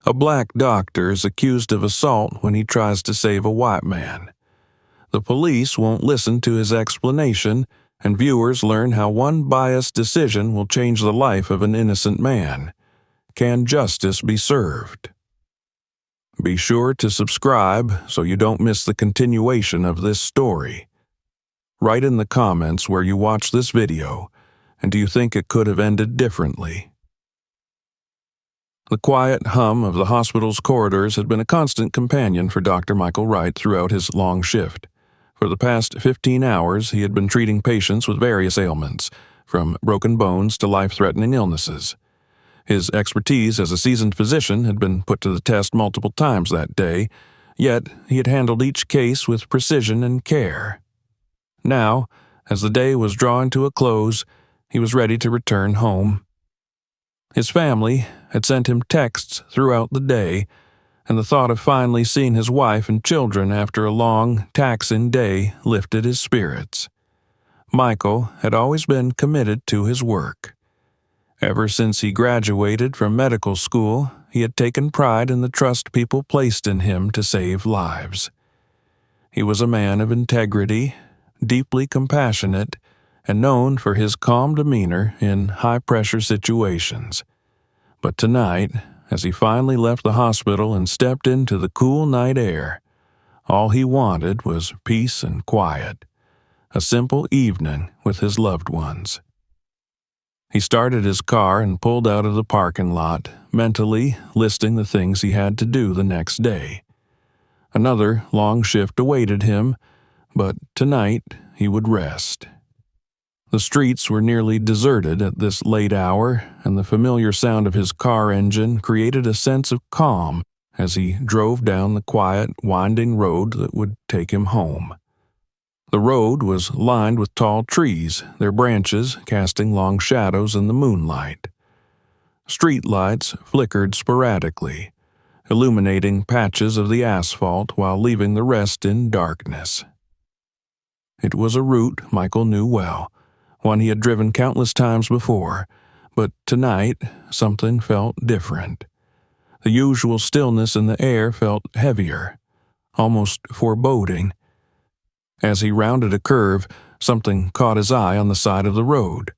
A black doctor is accused of assault when he tries to save a white man. The police won't listen to his explanation, and viewers learn how one biased decision will change the life of an innocent man. Can justice be served? Be sure to subscribe so you don't miss the continuation of this story. Write in the comments where you watched this video, and do you think it could have ended differently? The quiet hum of the hospital's corridors had been a constant companion for Dr. Michael Wright throughout his long shift. For the past 15 hours, he had been treating patients with various ailments, from broken bones to life-threatening illnesses. His expertise as a seasoned physician had been put to the test multiple times that day, yet he had handled each case with precision and care. Now, as the day was drawing to a close, he was ready to return home. His family had sent him texts throughout the day, and the thought of finally seeing his wife and children after a long, taxing day lifted his spirits. Michael had always been committed to his work. Ever since he graduated from medical school, he had taken pride in the trust people placed in him to save lives. He was a man of integrity, deeply compassionate, and known for his calm demeanor in high-pressure situations. But tonight, as he finally left the hospital and stepped into the cool night air, all he wanted was peace and quiet, a simple evening with his loved ones. He started his car and pulled out of the parking lot, mentally listing the things he had to do the next day. Another long shift awaited him, but tonight he would rest. The streets were nearly deserted at this late hour, and the familiar sound of his car engine created a sense of calm as he drove down the quiet, winding road that would take him home. The road was lined with tall trees, their branches casting long shadows in the moonlight. Street lights flickered sporadically, illuminating patches of the asphalt while leaving the rest in darkness. It was a route Michael knew well, one he had driven countless times before, but tonight something felt different. The usual stillness in the air felt heavier, almost foreboding. As he rounded a curve, something caught his eye on the side of the road.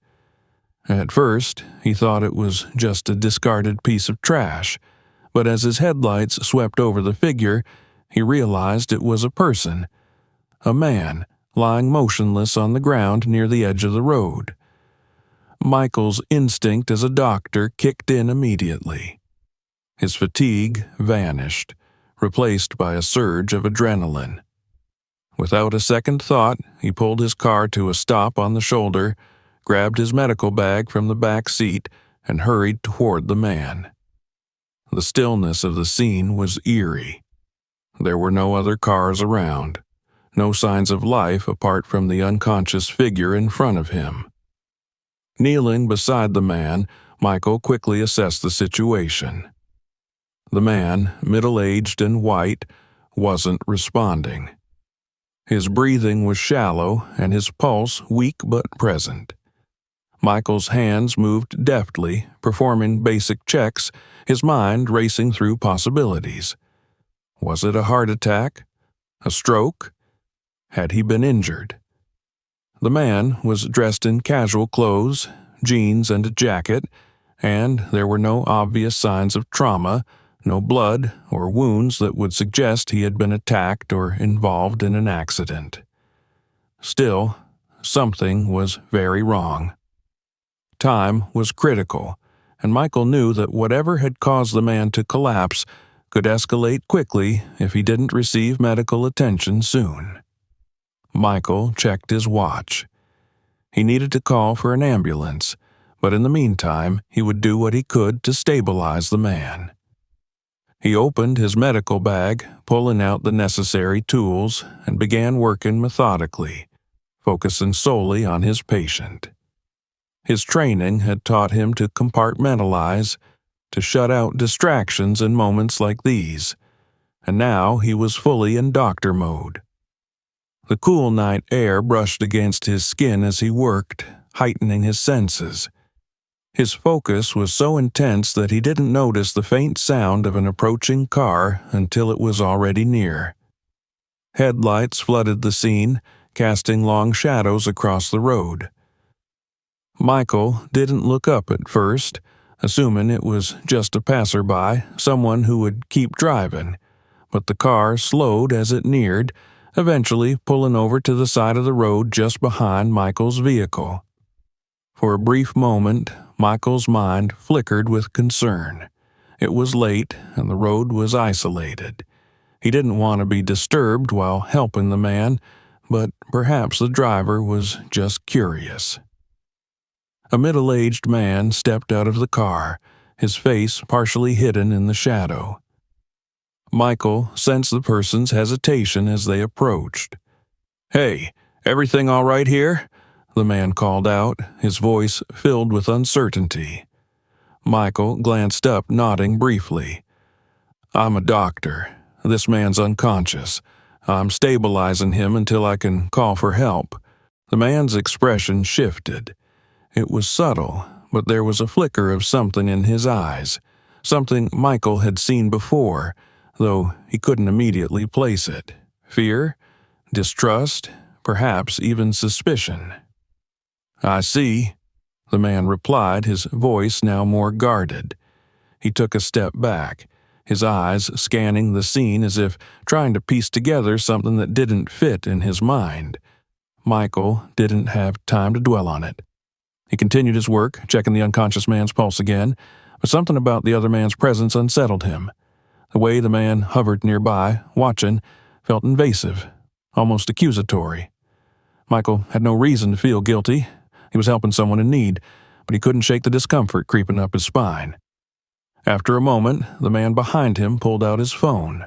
At first, he thought it was just a discarded piece of trash, but as his headlights swept over the figure, he realized it was a person, a man, lying motionless on the ground near the edge of the road. Michael's instinct as a doctor kicked in immediately. His fatigue vanished, replaced by a surge of adrenaline. Without a second thought, he pulled his car to a stop on the shoulder, grabbed his medical bag from the back seat, and hurried toward the man. The stillness of the scene was eerie. There were no other cars around. No signs of life apart from the unconscious figure in front of him. Kneeling beside the man, Michael quickly assessed the situation. The man, middle-aged and white, wasn't responding. His breathing was shallow and his pulse weak but present. Michael's hands moved deftly, performing basic checks, his mind racing through possibilities. Was it a heart attack? A stroke? Had he been injured? The man was dressed in casual clothes, jeans and a jacket, and there were no obvious signs of trauma, no blood or wounds that would suggest he had been attacked or involved in an accident. Still, something was very wrong. Time was critical, and Michael knew that whatever had caused the man to collapse could escalate quickly if he didn't receive medical attention soon. Michael checked his watch. He needed to call for an ambulance, but in the meantime, he would do what he could to stabilize the man. He opened his medical bag, pulling out the necessary tools, and began working methodically, focusing solely on his patient. His training had taught him to compartmentalize, to shut out distractions in moments like these, and now he was fully in doctor mode. The cool night air brushed against his skin as he worked, heightening his senses. His focus was so intense that he didn't notice the faint sound of an approaching car until it was already near. Headlights flooded the scene, casting long shadows across the road. Michael didn't look up at first, assuming it was just a passerby, someone who would keep driving, but the car slowed as it neared, eventually pulling over to the side of the road just behind Michael's vehicle. For a brief moment, Michael's mind flickered with concern. It was late, and the road was isolated. He didn't want to be disturbed while helping the man, but perhaps the driver was just curious. A middle-aged man stepped out of the car, his face partially hidden in the shadow. Michael sensed the person's hesitation as they approached. "Hey, everything all right here?" the man called out, his voice filled with uncertainty. Michael glanced up, nodding briefly. "I'm a doctor. This man's unconscious. I'm stabilizing him until I can call for help." The man's expression shifted. It was subtle, but there was a flicker of something in his eyes, something Michael had seen before, though he couldn't immediately place it. Fear? Distrust? Perhaps even suspicion. "I see," the man replied, his voice now more guarded. He took a step back, his eyes scanning the scene as if trying to piece together something that didn't fit in his mind. Michael didn't have time to dwell on it. He continued his work, checking the unconscious man's pulse again, but something about the other man's presence unsettled him. The way the man hovered nearby, watching, felt invasive, almost accusatory. Michael had no reason to feel guilty. He was helping someone in need, but he couldn't shake the discomfort creeping up his spine. After a moment, the man behind him pulled out his phone.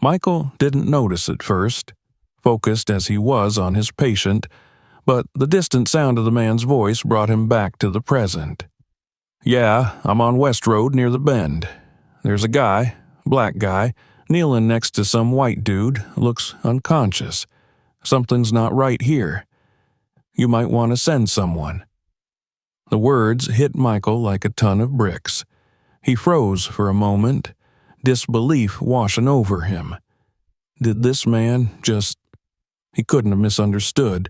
Michael didn't notice at first, focused as he was on his patient, but the distant sound of the man's voice brought him back to the present. "Yeah, I'm on West Road near the bend. There's a guy, black guy, kneeling next to some white dude, looks unconscious. Something's not right here. You might want to send someone." The words hit Michael like a ton of bricks. He froze for a moment, disbelief washing over him. Did this man just... He couldn't have misunderstood,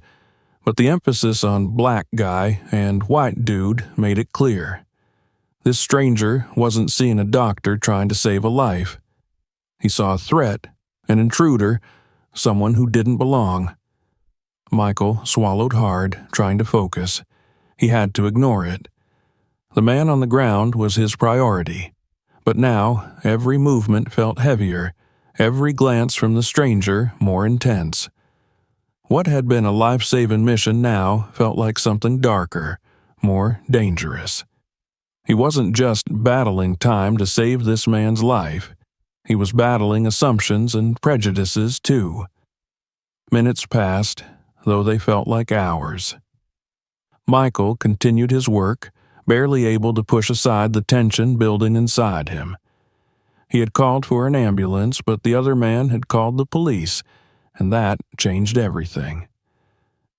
but the emphasis on black guy and white dude made it clear. This stranger wasn't seeing a doctor trying to save a life. He saw a threat, an intruder, someone who didn't belong. Michael swallowed hard, trying to focus. He had to ignore it. The man on the ground was his priority, but now every movement felt heavier, every glance from the stranger more intense. What had been a life-saving mission now felt like something darker, more dangerous. He wasn't just battling time to save this man's life. He was battling assumptions and prejudices, too. Minutes passed, though they felt like hours. Michael continued his work, barely able to push aside the tension building inside him. He had called for an ambulance, but the other man had called the police, and that changed everything.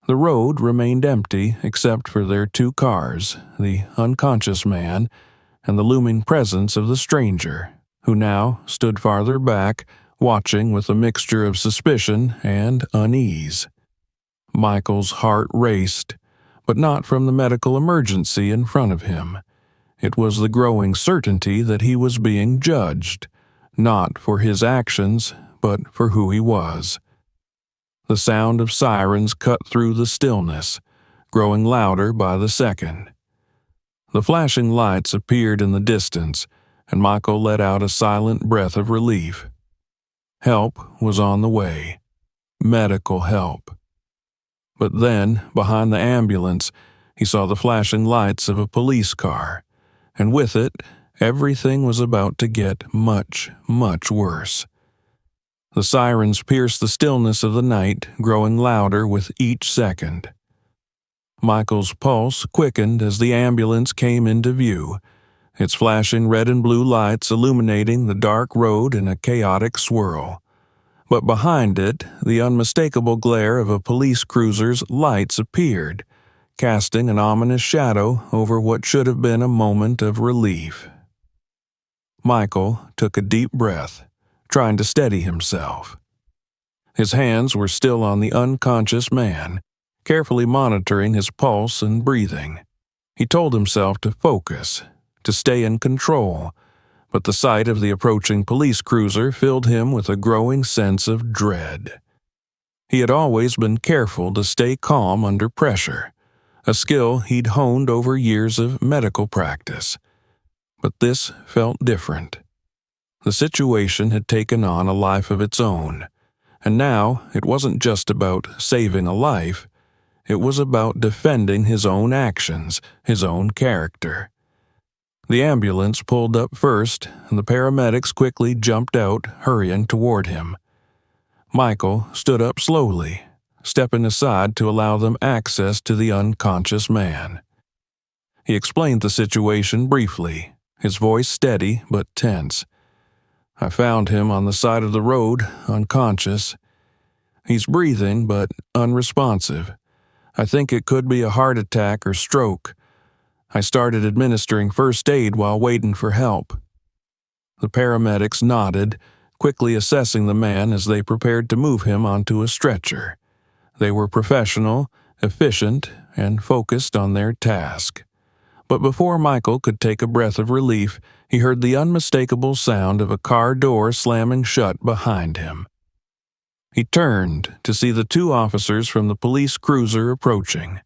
The road remained empty except for their two cars, the unconscious man and the looming presence of the stranger, who now stood farther back, watching with a mixture of suspicion and unease. Michael's heart raced, but not from the medical emergency in front of him. It was the growing certainty that he was being judged, not for his actions, but for who he was. The sound of sirens cut through the stillness, growing louder by the second. The flashing lights appeared in the distance, and Michael let out a silent breath of relief. Help was on the way. Medical help. But then, behind the ambulance, he saw the flashing lights of a police car, and with it, everything was about to get much, much worse. The sirens pierced the stillness of the night, growing louder with each second. Michael's pulse quickened as the ambulance came into view, its flashing red and blue lights illuminating the dark road in a chaotic swirl. But behind it, the unmistakable glare of a police cruiser's lights appeared, casting an ominous shadow over what should have been a moment of relief. Michael took a deep breath, trying to steady himself. His hands were still on the unconscious man, carefully monitoring his pulse and breathing. He told himself to focus, to stay in control, but the sight of the approaching police cruiser filled him with a growing sense of dread. He had always been careful to stay calm under pressure, a skill he'd honed over years of medical practice. But this felt different. The situation had taken on a life of its own, and now it wasn't just about saving a life, it was about defending his own actions, his own character. The ambulance pulled up first, and the paramedics quickly jumped out, hurrying toward him. Michael stood up slowly, stepping aside to allow them access to the unconscious man. He explained the situation briefly, his voice steady but tense. "I found him on the side of the road, unconscious. He's breathing but unresponsive. I think it could be a heart attack or stroke. I started administering first aid while waiting for help." The paramedics nodded, quickly assessing the man as they prepared to move him onto a stretcher. They were professional, efficient, and focused on their task. But before Michael could take a breath of relief, he heard the unmistakable sound of a car door slamming shut behind him. He turned to see the two officers from the police cruiser approaching.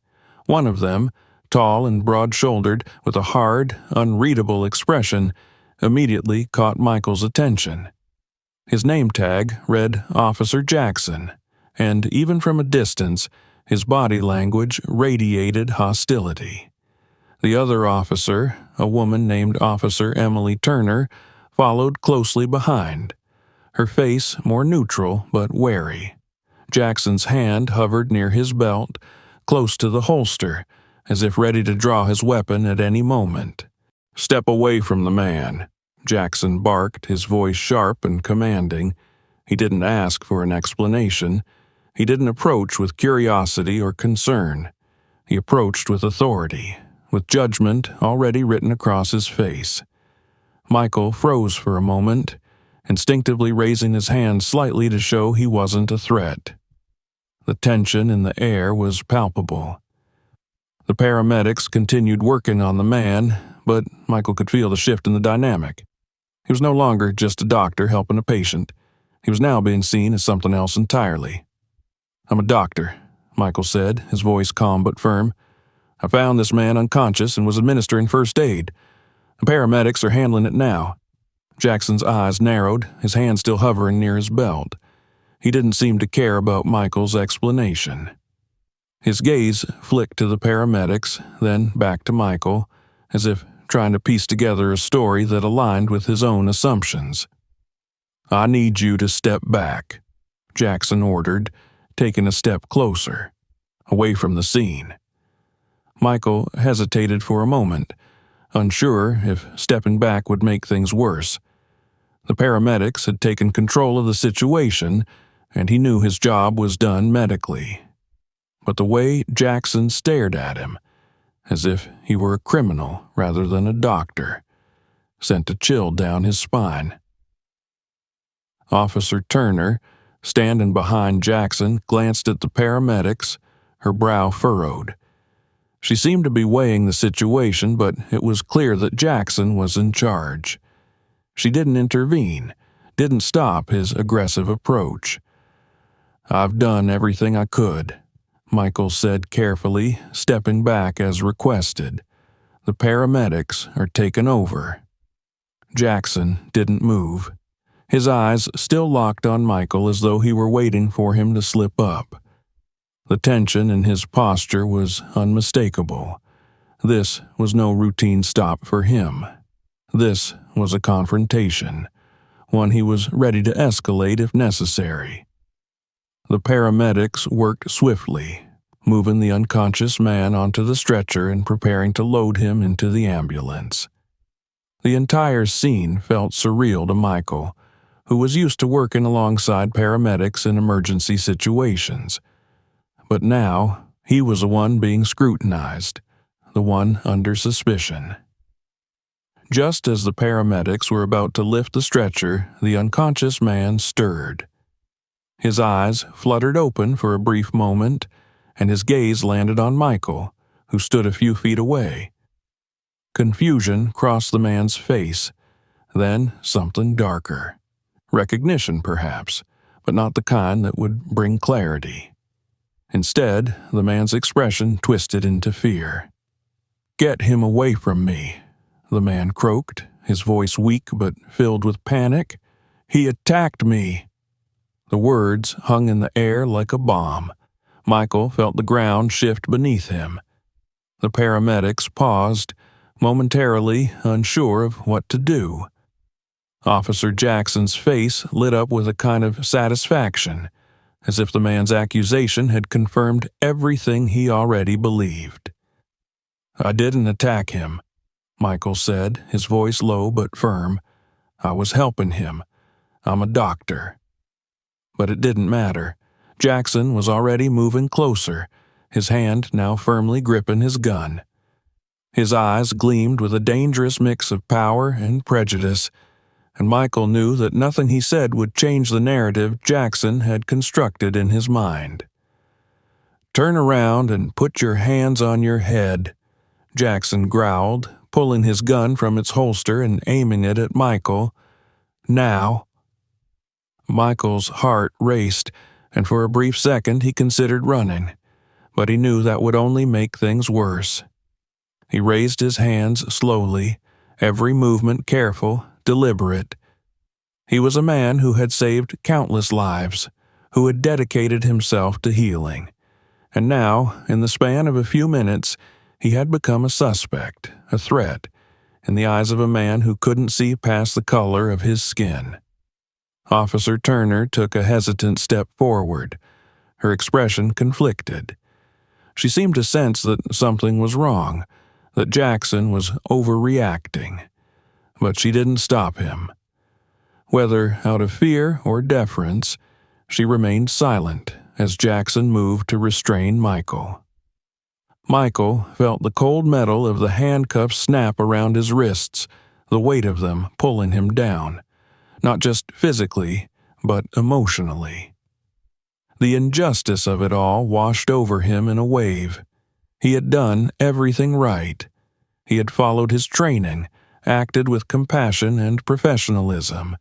One of them, tall and broad-shouldered, with a hard, unreadable expression, immediately caught Michael's attention. His name tag read Officer Jackson, and even from a distance, his body language radiated hostility. The other officer, a woman named Officer Emily Turner, followed closely behind, her face more neutral but wary. Jackson's hand hovered near his belt, close to the holster, as if ready to draw his weapon at any moment. "Step away from the man," Jackson barked, his voice sharp and commanding. He didn't ask for an explanation. He didn't approach with curiosity or concern. He approached with authority, with judgment already written across his face. Michael froze for a moment, instinctively raising his hand slightly to show he wasn't a threat. The tension in the air was palpable. The paramedics continued working on the man, but Michael could feel the shift in the dynamic. He was no longer just a doctor helping a patient. He was now being seen as something else entirely. "I'm a doctor," Michael said, his voice calm but firm. "I found this man unconscious and was administering first aid. The paramedics are handling it now." Jackson's eyes narrowed, his hand still hovering near his belt. He didn't seem to care about Michael's explanation. His gaze flicked to the paramedics, then back to Michael, as if trying to piece together a story that aligned with his own assumptions. "I need you to step back," Jackson ordered, taking a step closer, away from the scene. Michael hesitated for a moment, unsure if stepping back would make things worse. The paramedics had taken control of the situation, and he knew his job was done medically. But the way Jackson stared at him, as if he were a criminal rather than a doctor, sent a chill down his spine. Officer Turner, standing behind Jackson, glanced at the paramedics, her brow furrowed. She seemed to be weighing the situation, but it was clear that Jackson was in charge. She didn't intervene, didn't stop his aggressive approach. "I've done everything I could," Michael said carefully, stepping back as requested. "The paramedics are taking over." Jackson didn't move, his eyes still locked on Michael as though he were waiting for him to slip up. The tension in his posture was unmistakable. This was no routine stop for him. This was a confrontation, one he was ready to escalate if necessary. The paramedics worked swiftly, moving the unconscious man onto the stretcher and preparing to load him into the ambulance. The entire scene felt surreal to Michael, who was used to working alongside paramedics in emergency situations. But now, He was the one being scrutinized, the one under suspicion. Just as the paramedics were about to lift the stretcher, the unconscious man stirred. His eyes fluttered open for a brief moment, and his gaze landed on Michael, who stood a few feet away. Confusion crossed the man's face, then something darker. Recognition, perhaps, but not the kind that would bring clarity. Instead, the man's expression twisted into fear. "Get him away from me," the man croaked, his voice weak but filled with panic. "He attacked me." The words hung in the air like a bomb. Michael felt the ground shift beneath him. The paramedics paused, momentarily unsure of what to do. Officer Jackson's face lit up with a kind of satisfaction, as if the man's accusation had confirmed everything he already believed. "I didn't attack him," Michael said, his voice low but firm. "I was helping him. I'm a doctor." But it didn't matter. Jackson was already moving closer, his hand now firmly gripping his gun. His eyes gleamed with a dangerous mix of power and prejudice, and Michael knew that nothing he said would change the narrative Jackson had constructed in his mind. "Turn around and put your hands on your head," Jackson growled, pulling his gun from its holster and aiming it at Michael. "Now." Michael's heart raced, and for a brief second he considered running, but he knew that would only make things worse. He raised his hands slowly, every movement careful, deliberate. He was a man who had saved countless lives, who had dedicated himself to healing. And now, in the span of a few minutes, he had become a suspect, a threat, in the eyes of a man who couldn't see past the color of his skin. Officer Turner took a hesitant step forward, her expression conflicted. She seemed to sense that something was wrong, that Jackson was overreacting. But she didn't stop him. Whether out of fear or deference, she remained silent as Jackson moved to restrain Michael. Michael felt the cold metal of the handcuffs snap around his wrists, the weight of them pulling him down, not just physically, but emotionally. The injustice of it all washed over him in a wave. He had done everything right. He had followed his training, acted with compassion and professionalism,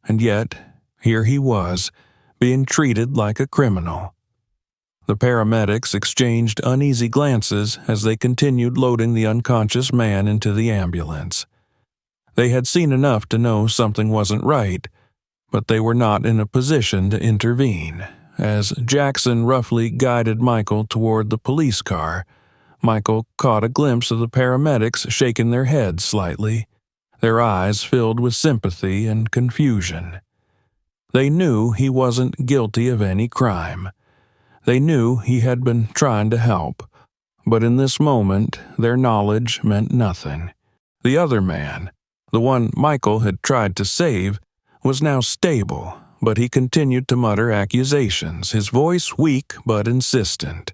and yet, here he was, being treated like a criminal. The paramedics exchanged uneasy glances as they continued loading the unconscious man into the ambulance. They had seen enough to know something wasn't right, but they were not in a position to intervene. As Jackson roughly guided Michael toward the police car, Michael caught a glimpse of the paramedics shaking their heads slightly, their eyes filled with sympathy and confusion. They knew he wasn't guilty of any crime. They knew he had been trying to help, but in this moment their knowledge meant nothing. The other man, the one Michael had tried to save, was now stable, but he continued to mutter accusations, his voice weak but insistent.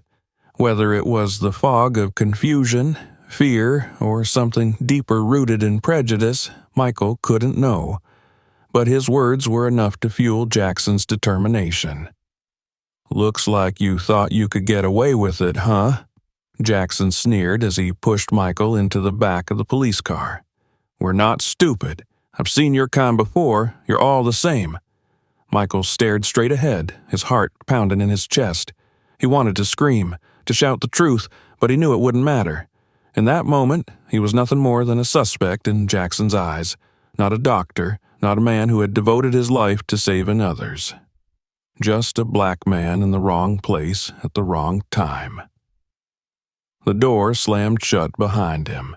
Whether it was the fog of confusion, fear, or something deeper rooted in prejudice, Michael couldn't know. But his words were enough to fuel Jackson's determination. "Looks like you thought you could get away with it, huh?" Jackson sneered as he pushed Michael into the back of the police car. "We're not stupid. I've seen your kind before. You're all the same." Michael stared straight ahead, his heart pounding in his chest. He wanted to scream, to shout the truth, but he knew it wouldn't matter. In that moment, he was nothing more than a suspect in Jackson's eyes, not a doctor, not a man who had devoted his life to saving others. Just a black man in the wrong place at the wrong time. The door slammed shut behind him,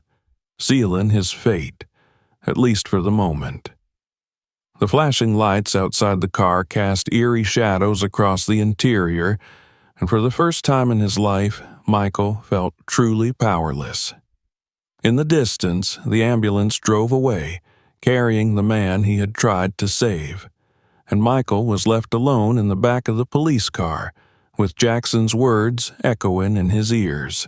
sealing his fate, at least for the moment. The flashing lights outside the car cast eerie shadows across the interior, and for the first time in his life, Michael felt truly powerless. In the distance, the ambulance drove away, carrying the man he had tried to save, and Michael was left alone in the back of the police car, with Jackson's words echoing in his ears.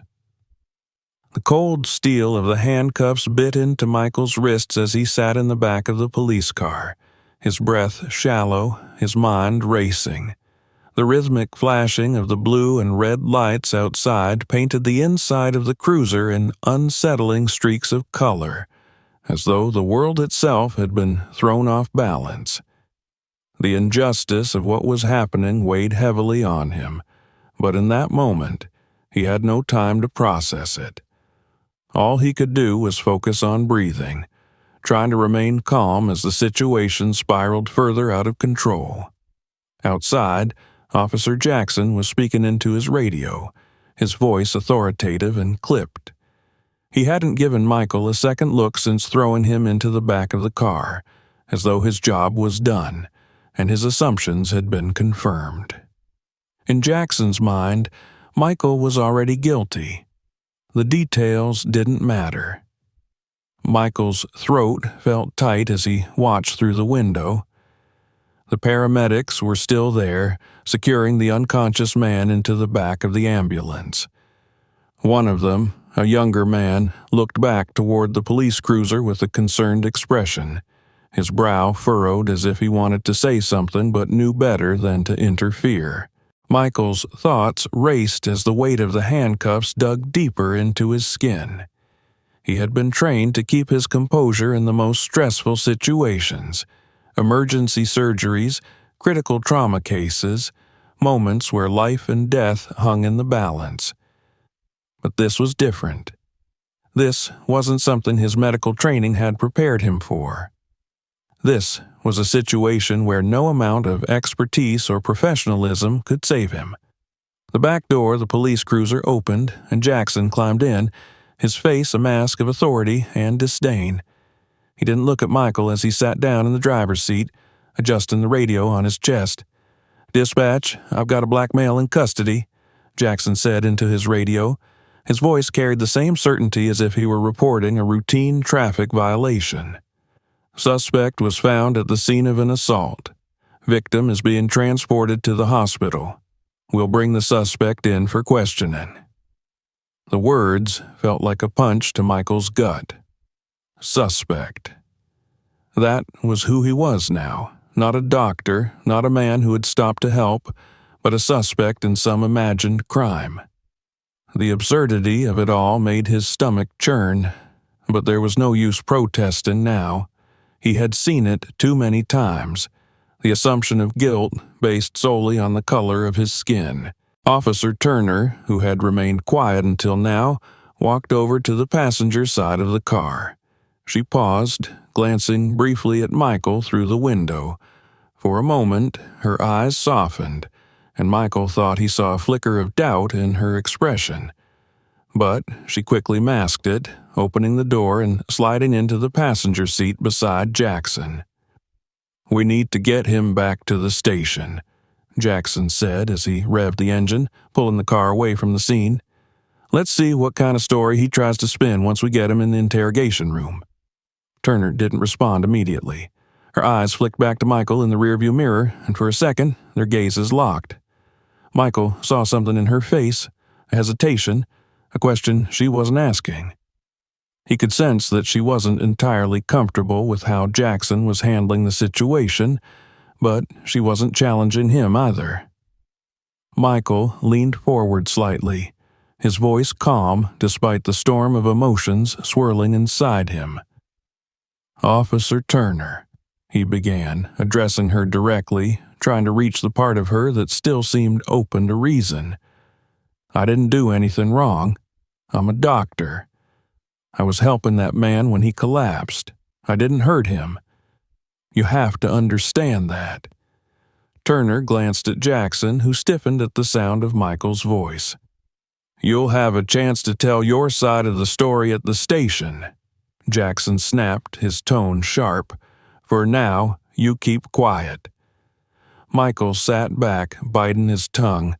The cold steel of the handcuffs bit into Michael's wrists as he sat in the back of the police car, his breath shallow, his mind racing. The rhythmic flashing of the blue and red lights outside painted the inside of the cruiser in unsettling streaks of color, as though the world itself had been thrown off balance. The injustice of what was happening weighed heavily on him, but in that moment, he had no time to process it. All he could do was focus on breathing, trying to remain calm as the situation spiraled further out of control. Outside, Officer Jackson was speaking into his radio, his voice authoritative and clipped. He hadn't given Michael a second look since throwing him into the back of the car, as though his job was done, and his assumptions had been confirmed. In Jackson's mind, Michael was already guilty. The details didn't matter. Michael's throat felt tight as he watched through the window. The paramedics were still there, securing the unconscious man into the back of the ambulance. One of them, a younger man, looked back toward the police cruiser with a concerned expression, his brow furrowed as if he wanted to say something but knew better than to interfere. Michael's thoughts raced as the weight of the handcuffs dug deeper into his skin. He had been trained to keep his composure in the most stressful situations, emergency surgeries, critical trauma cases, moments where life and death hung in the balance. But this was different. This wasn't something his medical training had prepared him for. This was a situation where no amount of expertise or professionalism could save him. The back door of the police cruiser opened, and Jackson climbed in, his face a mask of authority and disdain. He didn't look at Michael as he sat down in the driver's seat, adjusting the radio on his chest. "Dispatch, I've got a black male in custody," Jackson said into his radio. His voice carried the same certainty as if he were reporting a routine traffic violation. "Suspect was found at the scene of an assault. Victim is being transported to the hospital. We'll bring the suspect in for questioning." The words felt like a punch to Michael's gut. Suspect. That was who he was now. Not a doctor, not a man who had stopped to help, but a suspect in some imagined crime. The absurdity of it all made his stomach churn, but there was no use protesting now. He had seen it too many times, the assumption of guilt based solely on the color of his skin. Officer Turner, who had remained quiet until now, walked over to the passenger side of the car. She paused, glancing briefly at Michael through the window. For a moment, her eyes softened, and Michael thought he saw a flicker of doubt in her expression. But she quickly masked it, opening the door and sliding into the passenger seat beside Jackson. "We need to get him back to the station," Jackson said as he revved the engine, pulling the car away from the scene. "Let's see what kind of story he tries to spin once we get him in the interrogation room." Turner didn't respond immediately. Her eyes flicked back to Michael in the rearview mirror, and for a second, their gazes locked. Michael saw something in her face, a hesitation, a question she wasn't asking. He could sense that she wasn't entirely comfortable with how Jackson was handling the situation, but she wasn't challenging him either. Michael leaned forward slightly, his voice calm despite the storm of emotions swirling inside him. "Officer Turner," he began, addressing her directly, trying to reach the part of her that still seemed open to reason. "I didn't do anything wrong. I'm a doctor. I was helping that man when he collapsed. I didn't hurt him. You have to understand that." Turner glanced at Jackson, who stiffened at the sound of Michael's voice. "You'll have a chance to tell your side of the story at the station," Jackson snapped, his tone sharp. "For now, you keep quiet." Michael sat back, biting his tongue.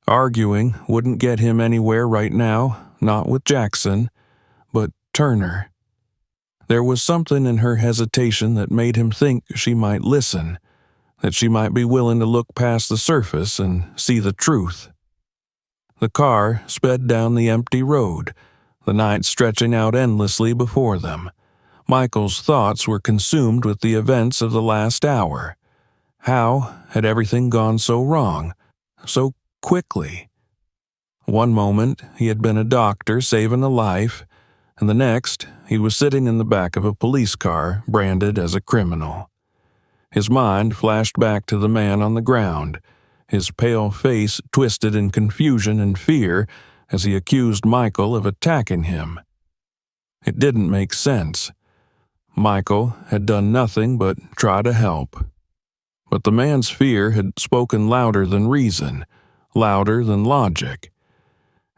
Arguing wouldn't get him anywhere right now, not with Jackson, but Turner. There was something in her hesitation that made him think she might listen. that she might be willing to look past the surface and see the truth. The car sped down the empty road, the night stretching out endlessly before them. Michael's thoughts were consumed with the events of the last hour. How had everything gone so wrong, so quickly? One moment he had been a doctor saving a life, and the next he was sitting in the back of a police car branded as a criminal. His mind flashed back to the man on the ground, his pale face twisted in confusion and fear as he accused Michael of attacking him. It didn't make sense. Michael had done nothing but try to help. But the man's fear had spoken louder than reason, louder than logic.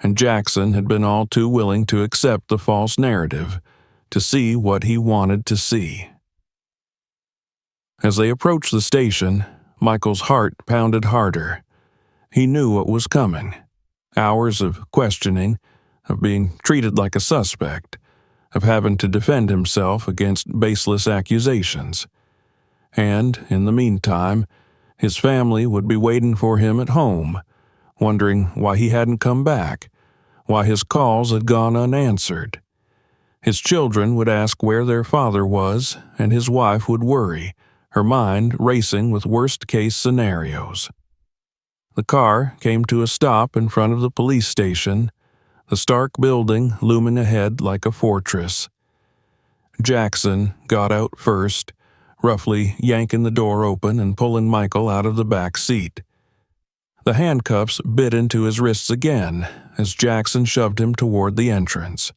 And Jackson had been all too willing to accept the false narrative, to see what he wanted to see. As they approached the station, Michael's heart pounded harder. He knew what was coming. Hours of questioning, of being treated like a suspect, of having to defend himself against baseless accusations. And, in the meantime, his family would be waiting for him at home, wondering why he hadn't come back, why his calls had gone unanswered. His children would ask where their father was, and his wife would worry, her mind racing with worst-case scenarios. The car came to a stop in front of the police station, the stark building looming ahead like a fortress. Jackson got out first, roughly yanking the door open and pulling Michael out of the back seat. The handcuffs bit into his wrists again as Jackson shoved him toward the entrance.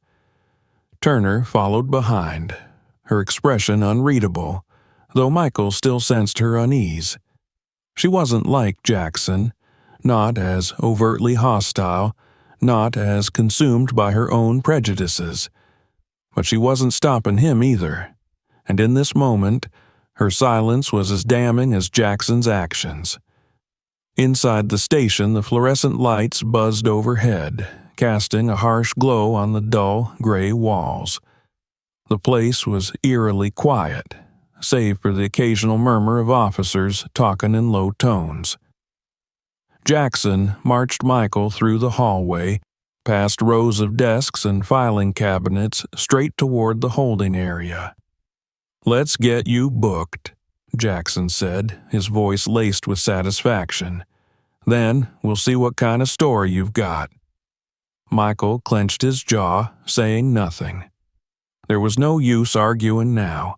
Turner followed behind, her expression unreadable, though Michael still sensed her unease. She wasn't like Jackson, not as overtly hostile, not as consumed by her own prejudices. But she wasn't stopping him either, and in this moment, her silence was as damning as Jackson's actions. Inside the station, the fluorescent lights buzzed overhead, casting a harsh glow on the dull, gray walls. The place was eerily quiet, save for the occasional murmur of officers talking in low tones. Jackson marched Michael through the hallway, past rows of desks and filing cabinets, straight toward the holding area. "Let's get you booked," Jackson said, his voice laced with satisfaction. "Then we'll see what kind of story you've got." Michael clenched his jaw, saying nothing. There was no use arguing now.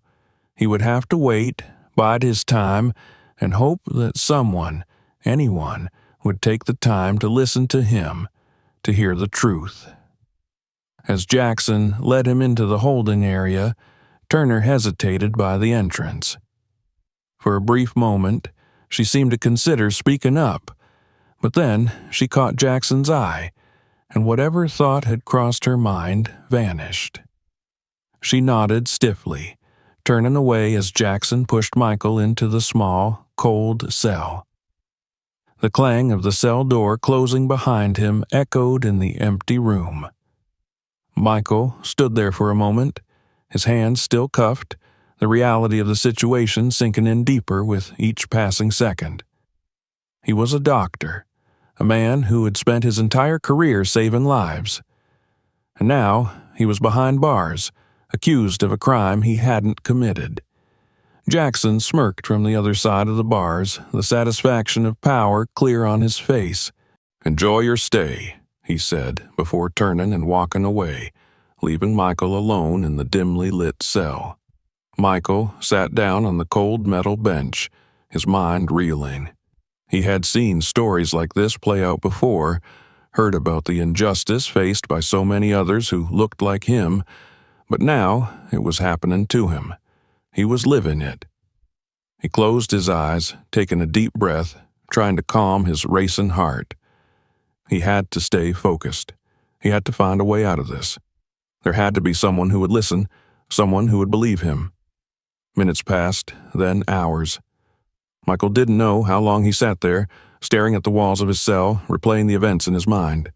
He would have to wait, bide his time, and hope that someone, anyone, would take the time to listen to him, to hear the truth. As Jackson led him into the holding area, Turner hesitated by the entrance. For a brief moment, she seemed to consider speaking up, but then she caught Jackson's eye, and whatever thought had crossed her mind vanished. She nodded stiffly, turning away as Jackson pushed Michael into the small, cold cell. The clang of the cell door closing behind him echoed in the empty room. Michael stood there for a moment, his hands still cuffed, the reality of the situation sinking in deeper with each passing second. He was a doctor, a man who had spent his entire career saving lives. And now he was behind bars, accused of a crime he hadn't committed. Jackson smirked from the other side of the bars, the satisfaction of power clear on his face. "Enjoy your stay," he said, before turning and walking away, leaving Michael alone in the dimly lit cell. Michael sat down on the cold metal bench, his mind reeling. He had seen stories like this play out before, heard about the injustice faced by so many others who looked like him, but now it was happening to him. He was living it. He closed his eyes, taking a deep breath, trying to calm his racing heart. He had to stay focused. He had to find a way out of this. There had to be someone who would listen, someone who would believe him. Minutes passed, then hours. Michael didn't know how long he sat there, staring at the walls of his cell, replaying the events in his mind.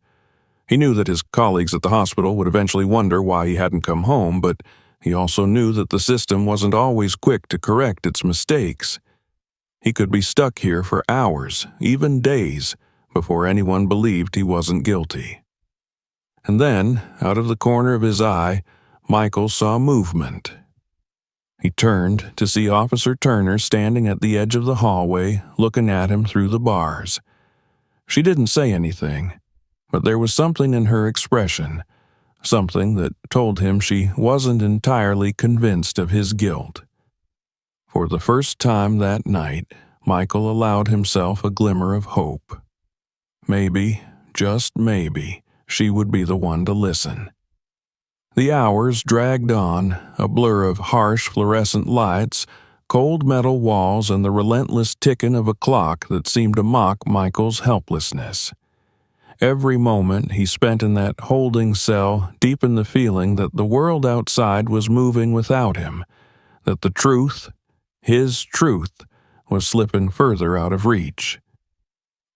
He knew that his colleagues at the hospital would eventually wonder why he hadn't come home, but he also knew that the system wasn't always quick to correct its mistakes. He could be stuck here for hours, even days, before anyone believed he wasn't guilty. And then, out of the corner of his eye, Michael saw movement. He turned to see Officer Turner standing at the edge of the hallway, looking at him through the bars. She didn't say anything, but there was something in her expression, something that told him she wasn't entirely convinced of his guilt. For the first time that night, Michael allowed himself a glimmer of hope. Maybe, just maybe, she would be the one to listen. The hours dragged on, a blur of harsh fluorescent lights, cold metal walls, and the relentless ticking of a clock that seemed to mock Michael's helplessness. Every moment he spent in that holding cell deepened the feeling that the world outside was moving without him, that the truth, his truth, was slipping further out of reach.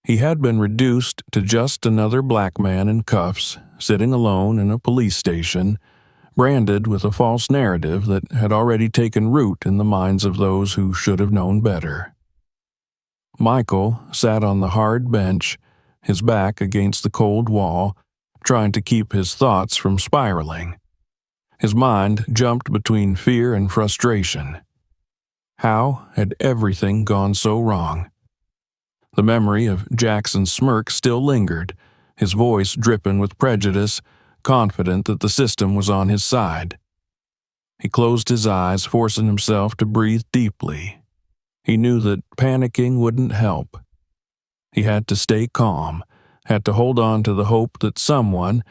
He had been reduced to just another black man in cuffs, sitting alone in a police station, branded with a false narrative that had already taken root in the minds of those who should have known better. Michael sat on the hard bench, his back against the cold wall, trying to keep his thoughts from spiraling. His mind jumped between fear and frustration. How had everything gone so wrong? The memory of Jackson's smirk still lingered, his voice dripping with prejudice, confident that the system was on his side. He closed his eyes, forcing himself to breathe deeply. He knew that panicking wouldn't help. He had to stay calm, had to hold on to the hope that someone,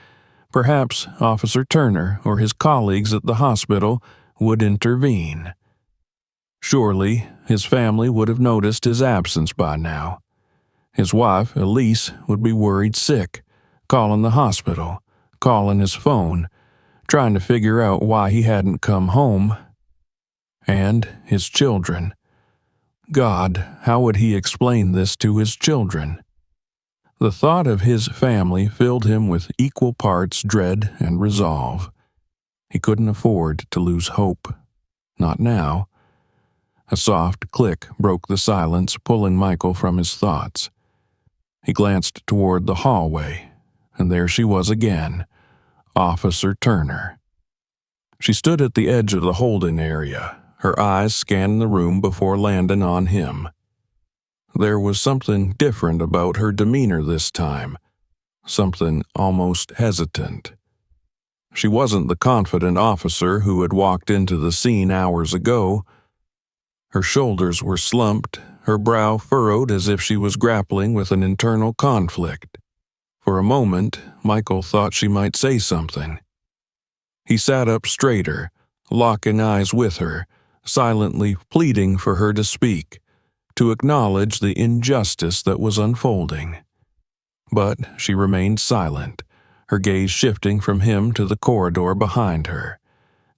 perhaps Officer Turner or his colleagues at the hospital, would intervene. Surely his family would have noticed his absence by now. His wife, Elise, would be worried sick, calling the hospital, calling his phone, trying to figure out why he hadn't come home. And his children. God, how would he explain this to his children? The thought of his family filled him with equal parts dread and resolve. He couldn't afford to lose hope. Not now. A soft click broke the silence, pulling Michael from his thoughts. He glanced toward the hallway, and there she was again, Officer Turner. She stood at the edge of the holding area, her eyes scanning the room before landing on him. There was something different about her demeanor this time, something almost hesitant. She wasn't the confident officer who had walked into the scene hours ago. Her shoulders were slumped, her brow furrowed as if she was grappling with an internal conflict. For a moment, Michael thought she might say something. He sat up straighter, locking eyes with her, silently pleading for her to speak, to acknowledge the injustice that was unfolding. But she remained silent, her gaze shifting from him to the corridor behind her.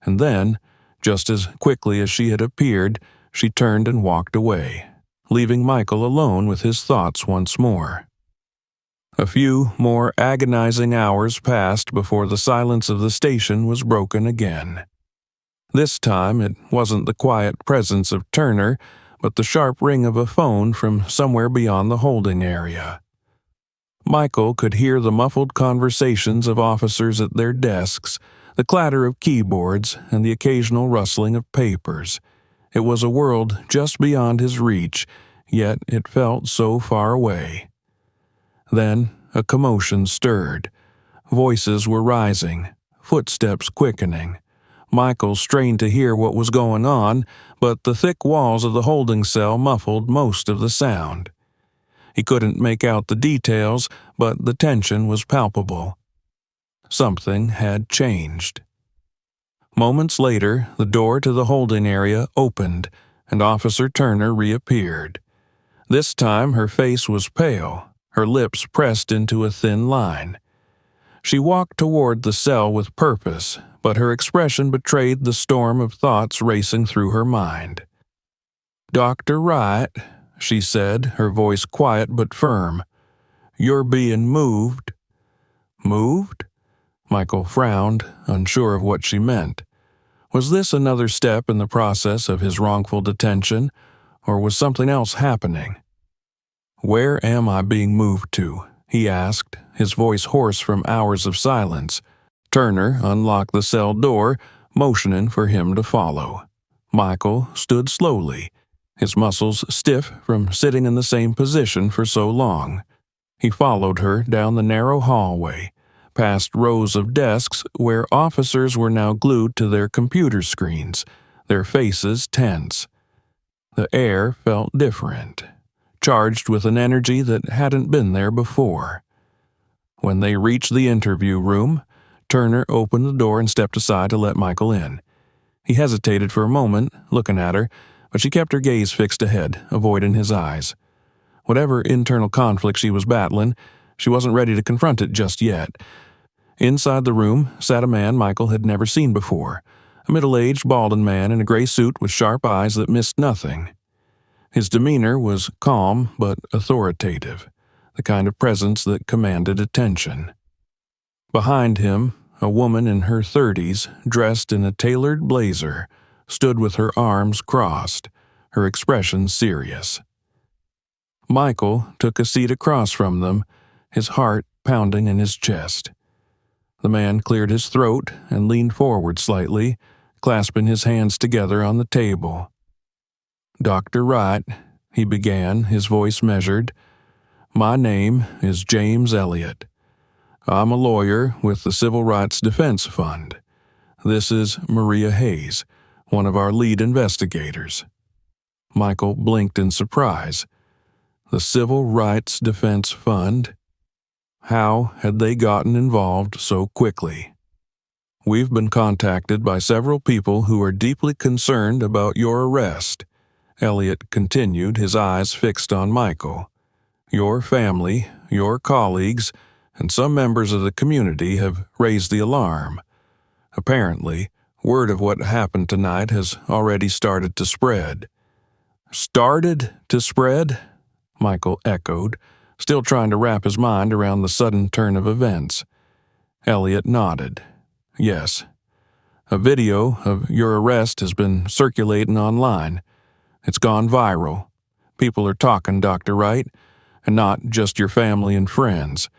And then, just as quickly as she had appeared, she turned and walked away, leaving Michael alone with his thoughts once more. A few more agonizing hours passed before the silence of the station was broken again. This time it wasn't the quiet presence of Turner, but the sharp ring of a phone from somewhere beyond the holding area. Michael could hear the muffled conversations of officers at their desks, the clatter of keyboards, and the occasional rustling of papers. It was a world just beyond his reach, yet it felt so far away. Then a commotion stirred. Voices were rising, footsteps quickening. Michael strained to hear what was going on, but the thick walls of the holding cell muffled most of the sound. He couldn't make out the details, but the tension was palpable. Something had changed. Moments later, the door to the holding area opened, and Officer Turner reappeared. This time her face was pale, her lips pressed into a thin line. She walked toward the cell with purpose, but her expression betrayed the storm of thoughts racing through her mind. "Dr. Wright," she said, her voice quiet but firm, "you're being moved." "Moved?" Michael frowned, unsure of what she meant. Was this another step in the process of his wrongful detention, or was something else happening? "Where am I being moved to?" he asked, his voice hoarse from hours of silence. Turner unlocked the cell door, motioning for him to follow. Michael stood slowly, his muscles stiff from sitting in the same position for so long. He followed her down the narrow hallway, past rows of desks where officers were now glued to their computer screens, their faces tense. The air felt different, charged with an energy that hadn't been there before. When they reached the interview room, Turner opened the door and stepped aside to let Michael in. He hesitated for a moment, looking at her, but she kept her gaze fixed ahead, avoiding his eyes. Whatever internal conflict she was battling, she wasn't ready to confront it just yet. Inside the room sat a man Michael had never seen before, a middle-aged, balding man in a gray suit with sharp eyes that missed nothing. His demeanor was calm but authoritative, the kind of presence that commanded attention. Behind him, a woman in her 30s, dressed in a tailored blazer, stood with her arms crossed, her expression serious. Michael took a seat across from them, his heart pounding in his chest. The man cleared his throat and leaned forward slightly, clasping his hands together on the table. "Dr. Wright," he began, his voice measured, "my name is James Elliott. I'm a lawyer with the Civil Rights Defense Fund. This is Maria Hayes, one of our lead investigators." Michael blinked in surprise. The Civil Rights Defense Fund? How had they gotten involved so quickly? "We've been contacted by several people who are deeply concerned about your arrest," Elliott continued, his eyes fixed on Michael. "Your family, your colleagues, and some members of the community have raised the alarm. Apparently, word of what happened tonight has already started to spread." "Started to spread?" Michael echoed, still trying to wrap his mind around the sudden turn of events. Elliott nodded. "Yes. A video of your arrest has been circulating online. It's gone viral. People are talking, Dr. Wright, and not just your family and friends.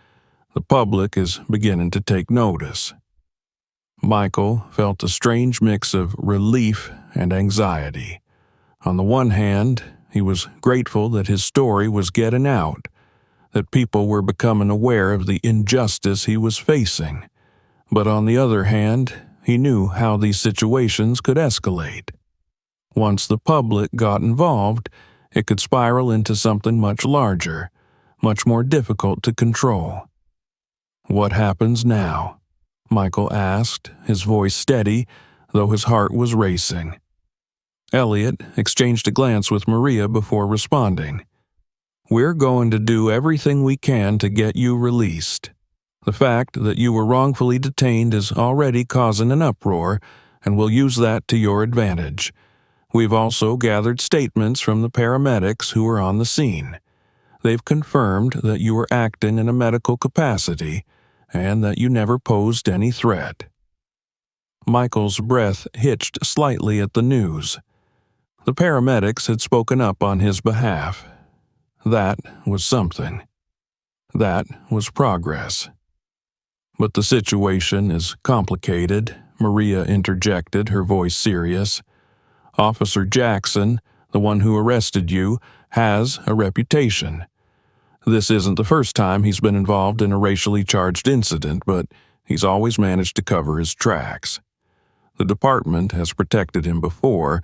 The public is beginning to take notice." Michael felt a strange mix of relief and anxiety. On the one hand, he was grateful that his story was getting out, that people were becoming aware of the injustice he was facing. But on the other hand, he knew how these situations could escalate. Once the public got involved, it could spiral into something much larger, much more difficult to control. "What happens now?" Michael asked, his voice steady, though his heart was racing. Elliott exchanged a glance with Maria before responding. "We're going to do everything we can to get you released. The fact that you were wrongfully detained is already causing an uproar, and we'll use that to your advantage. We've also gathered statements from the paramedics who were on the scene. They've confirmed that you were acting in a medical capacity and that you never posed any threat." Michael's breath hitched slightly at the news. The paramedics had spoken up on his behalf. That was something. That was progress. "But the situation is complicated," Maria interjected, her voice serious. "Officer Jackson, the one who arrested you, has a reputation. This isn't the first time he's been involved in a racially charged incident, but he's always managed to cover his tracks. The department has protected him before,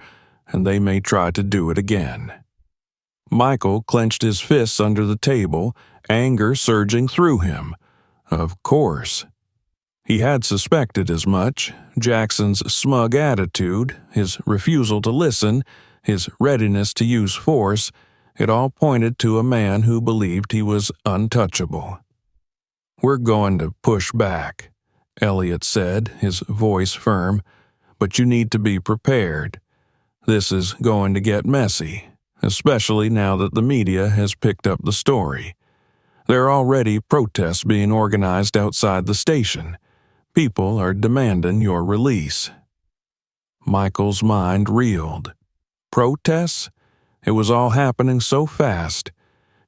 and they may try to do it again." Michael clenched his fists under the table, anger surging through him. Of course. He had suspected as much. Jackson's smug attitude, his refusal to listen, his readiness to use force, it all pointed to a man who believed he was untouchable. "We're going to push back," Elliott said, his voice firm, "but you need to be prepared. This is going to get messy, especially now that the media has picked up the story. There are already protests being organized outside the station. People are demanding your release." Michael's mind reeled. Protests? It was all happening so fast.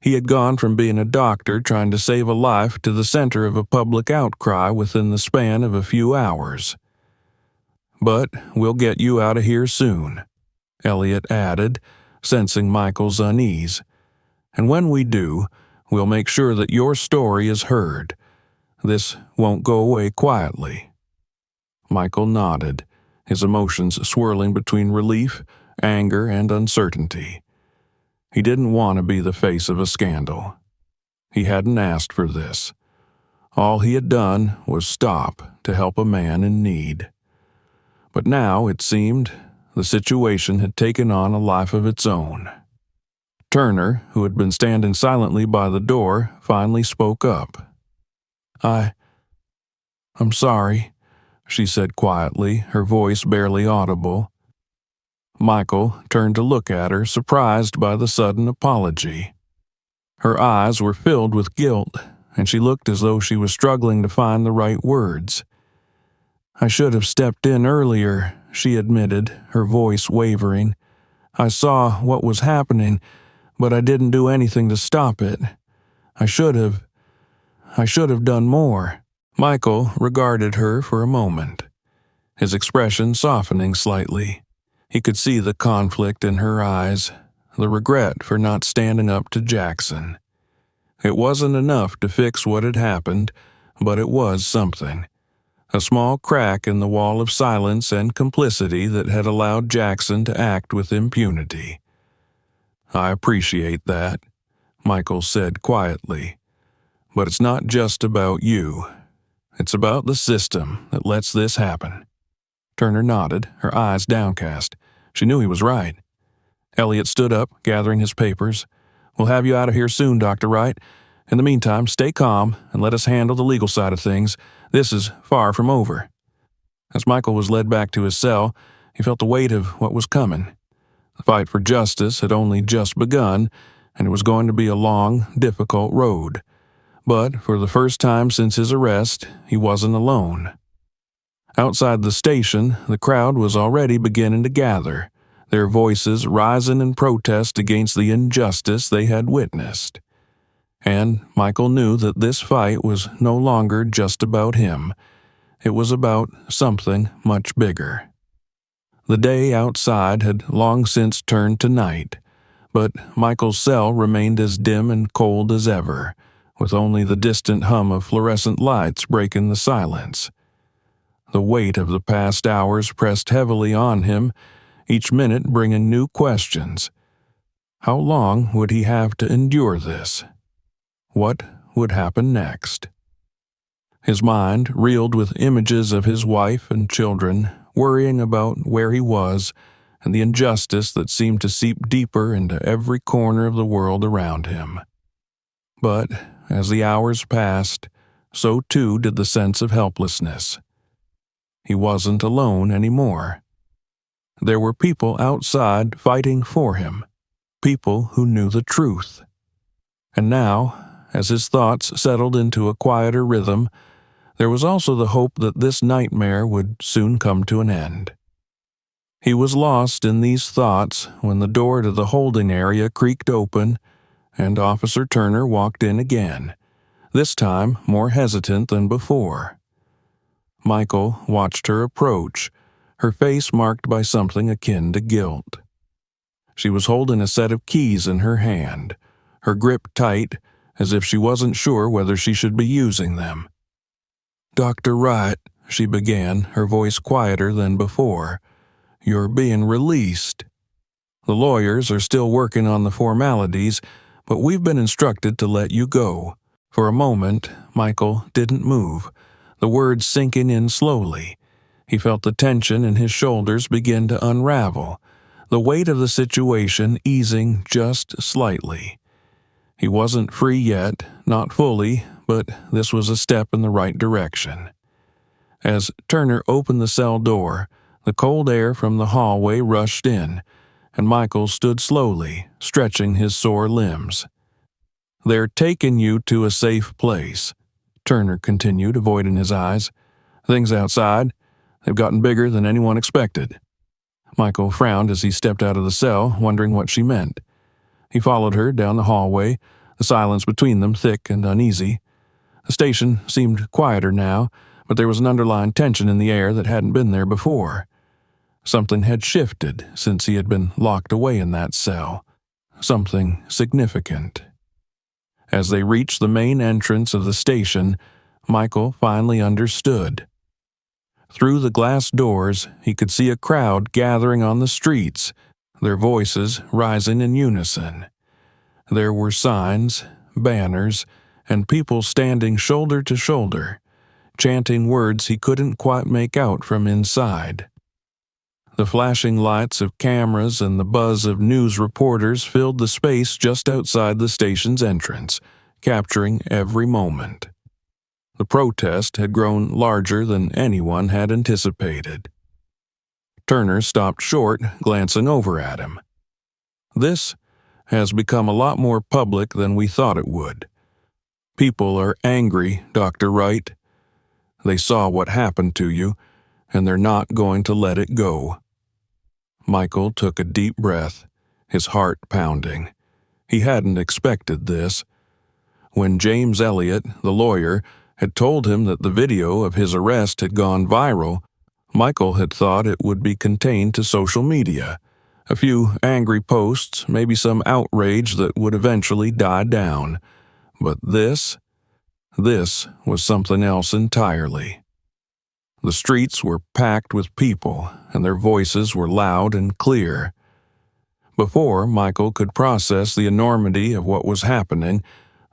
He had gone from being a doctor trying to save a life to the center of a public outcry within the span of a few hours. "But we'll get you out of here soon," Elliot added, sensing Michael's unease. "And when we do, we'll make sure that your story is heard. This won't go away quietly." Michael nodded, his emotions swirling between relief, anger, and uncertainty. He didn't want to be the face of a scandal. He hadn't asked for this. All he had done was stop to help a man in need. But now, it seemed, the situation had taken on a life of its own. Turner, who had been standing silently by the door, finally spoke up. I'm sorry," she said quietly, her voice barely audible. Michael turned to look at her, surprised by the sudden apology. Her eyes were filled with guilt, and she looked as though she was struggling to find the right words. "I should have stepped in earlier," she admitted, her voice wavering. "I saw what was happening, but I didn't do anything to stop it. I should have done more." Michael regarded her for a moment, his expression softening slightly. He could see the conflict in her eyes, the regret for not standing up to Jackson. It wasn't enough to fix what had happened, but it was something. A small crack in the wall of silence and complicity that had allowed Jackson to act with impunity. "I appreciate that," Michael said quietly. "But it's not just about you. It's about the system that lets this happen." Turner nodded, her eyes downcast. She knew he was right. Elliot stood up, gathering his papers. "We'll have you out of here soon, Dr. Wright. In the meantime, stay calm and let us handle the legal side of things. This is far from over." As Michael was led back to his cell, he felt the weight of what was coming. The fight for justice had only just begun, and it was going to be a long, difficult road. But for the first time since his arrest, he wasn't alone. Outside the station, the crowd was already beginning to gather, their voices rising in protest against the injustice they had witnessed. And Michael knew that this fight was no longer just about him. It was about something much bigger. The day outside had long since turned to night, but Michael's cell remained as dim and cold as ever, with only the distant hum of fluorescent lights breaking the silence. The weight of the past hours pressed heavily on him, each minute bringing new questions. How long would he have to endure this? What would happen next? His mind reeled with images of his wife and children, worrying about where he was and the injustice that seemed to seep deeper into every corner of the world around him. But as the hours passed, so too did the sense of helplessness. He wasn't alone anymore. There were people outside fighting for him, people who knew the truth. And now, as his thoughts settled into a quieter rhythm, there was also the hope that this nightmare would soon come to an end. He was lost in these thoughts when the door to the holding area creaked open, and Officer Turner walked in again, this time more hesitant than before. Michael watched her approach, her face marked by something akin to guilt. She was holding a set of keys in her hand, her grip tight, as if she wasn't sure whether she should be using them. "Dr. Wright," she began, her voice quieter than before, "you're being released. The lawyers are still working on the formalities, but we've been instructed to let you go." For a moment, Michael didn't move, the words sinking in slowly. He felt the tension in his shoulders begin to unravel, the weight of the situation easing just slightly. He wasn't free yet, not fully, but this was a step in the right direction. As Turner opened the cell door, the cold air from the hallway rushed in, and Michael stood slowly, stretching his sore limbs. "They're taking you to a safe place," Turner continued, avoiding his eyes. "Things outside, they've gotten bigger than anyone expected." Michael frowned as he stepped out of the cell, wondering what she meant. He followed her down the hallway, the silence between them thick and uneasy. The station seemed quieter now, but there was an underlying tension in the air that hadn't been there before. Something had shifted since he had been locked away in that cell. Something significant. As they reached the main entrance of the station, Michael finally understood. Through the glass doors, he could see a crowd gathering on the streets, their voices rising in unison. There were signs, banners, and people standing shoulder to shoulder, chanting words he couldn't quite make out from inside. The flashing lights of cameras and the buzz of news reporters filled the space just outside the station's entrance, capturing every moment. The protest had grown larger than anyone had anticipated. Turner stopped short, glancing over at him. "This has become a lot more public than we thought it would. People are angry, Dr. Wright. They saw what happened to you, and they're not going to let it go." Michael took a deep breath, his heart pounding. He hadn't expected this. When James Elliott, the lawyer, had told him that the video of his arrest had gone viral, Michael had thought it would be contained to social media. A few angry posts, maybe some outrage that would eventually die down. But this was something else entirely. The streets were packed with people, and their voices were loud and clear. Before Michael could process the enormity of what was happening,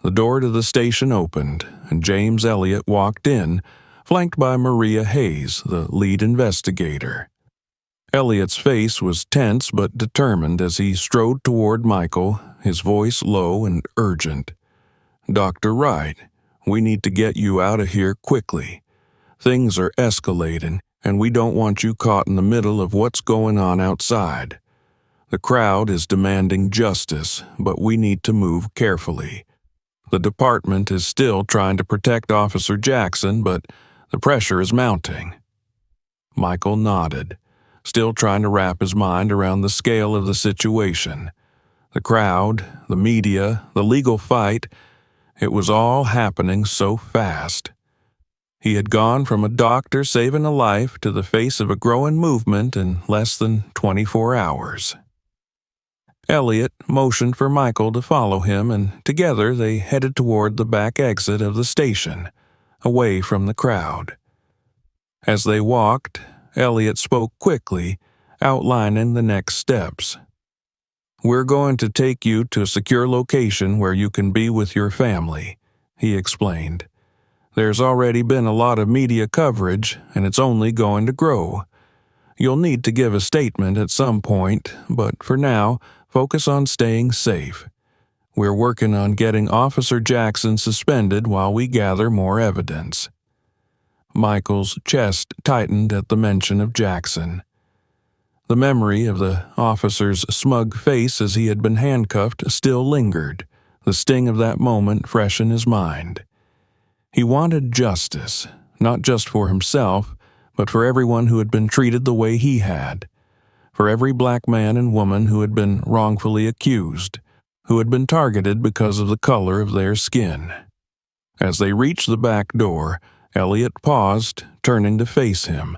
the door to the station opened, and James Elliott walked in, flanked by Maria Hayes, the lead investigator. Elliott's face was tense but determined as he strode toward Michael, his voice low and urgent. "Dr. Wright, we need to get you out of here quickly. Things are escalating, and we don't want you caught in the middle of what's going on outside. The crowd is demanding justice, but we need to move carefully. The department is still trying to protect Officer Jackson, but the pressure is mounting." Michael nodded, still trying to wrap his mind around the scale of the situation. The crowd, the media, the legal fight, it was all happening so fast. He had gone from a doctor saving a life to the face of a growing movement in less than 24 hours. Elliott motioned for Michael to follow him, and together they headed toward the back exit of the station, away from the crowd. As they walked, Elliott spoke quickly, outlining the next steps. "We're going to take you to a secure location where you can be with your family," he explained. "There's already been a lot of media coverage, and it's only going to grow. You'll need to give a statement at some point, but for now, focus on staying safe. We're working on getting Officer Jackson suspended while we gather more evidence." Michael's chest tightened at the mention of Jackson. The memory of the officer's smug face as he had been handcuffed still lingered, the sting of that moment fresh in his mind. He wanted justice, not just for himself, but for everyone who had been treated the way he had, for every black man and woman who had been wrongfully accused, who had been targeted because of the color of their skin. As they reached the back door, Elliott paused, turning to face him.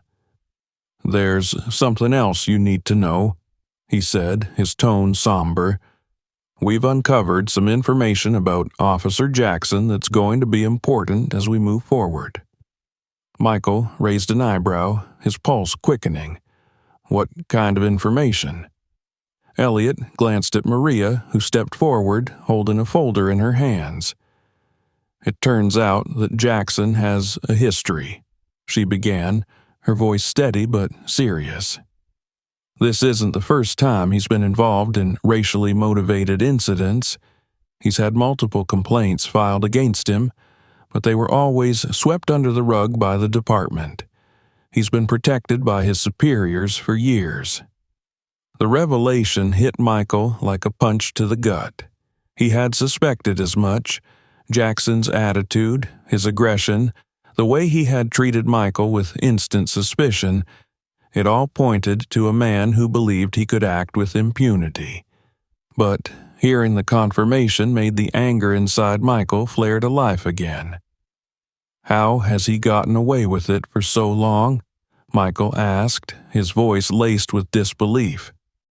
"There's something else you need to know," he said, his tone somber. "We've uncovered some information about Officer Jackson that's going to be important as we move forward." Michael raised an eyebrow, his pulse quickening. "What kind of information?" Elliott glanced at Maria, who stepped forward, holding a folder in her hands. "It turns out that Jackson has a history," she began, her voice steady but serious. "This isn't the first time he's been involved in racially motivated incidents. He's had multiple complaints filed against him, but they were always swept under the rug by the department. He's been protected by his superiors for years." The revelation hit Michael like a punch to the gut. He had suspected as much. Jackson's attitude, his aggression, the way he had treated Michael with instant suspicion, it all pointed to a man who believed he could act with impunity. But hearing the confirmation made the anger inside Michael flare to life again. How has he gotten away with it for so long? Michael asked, his voice laced with disbelief.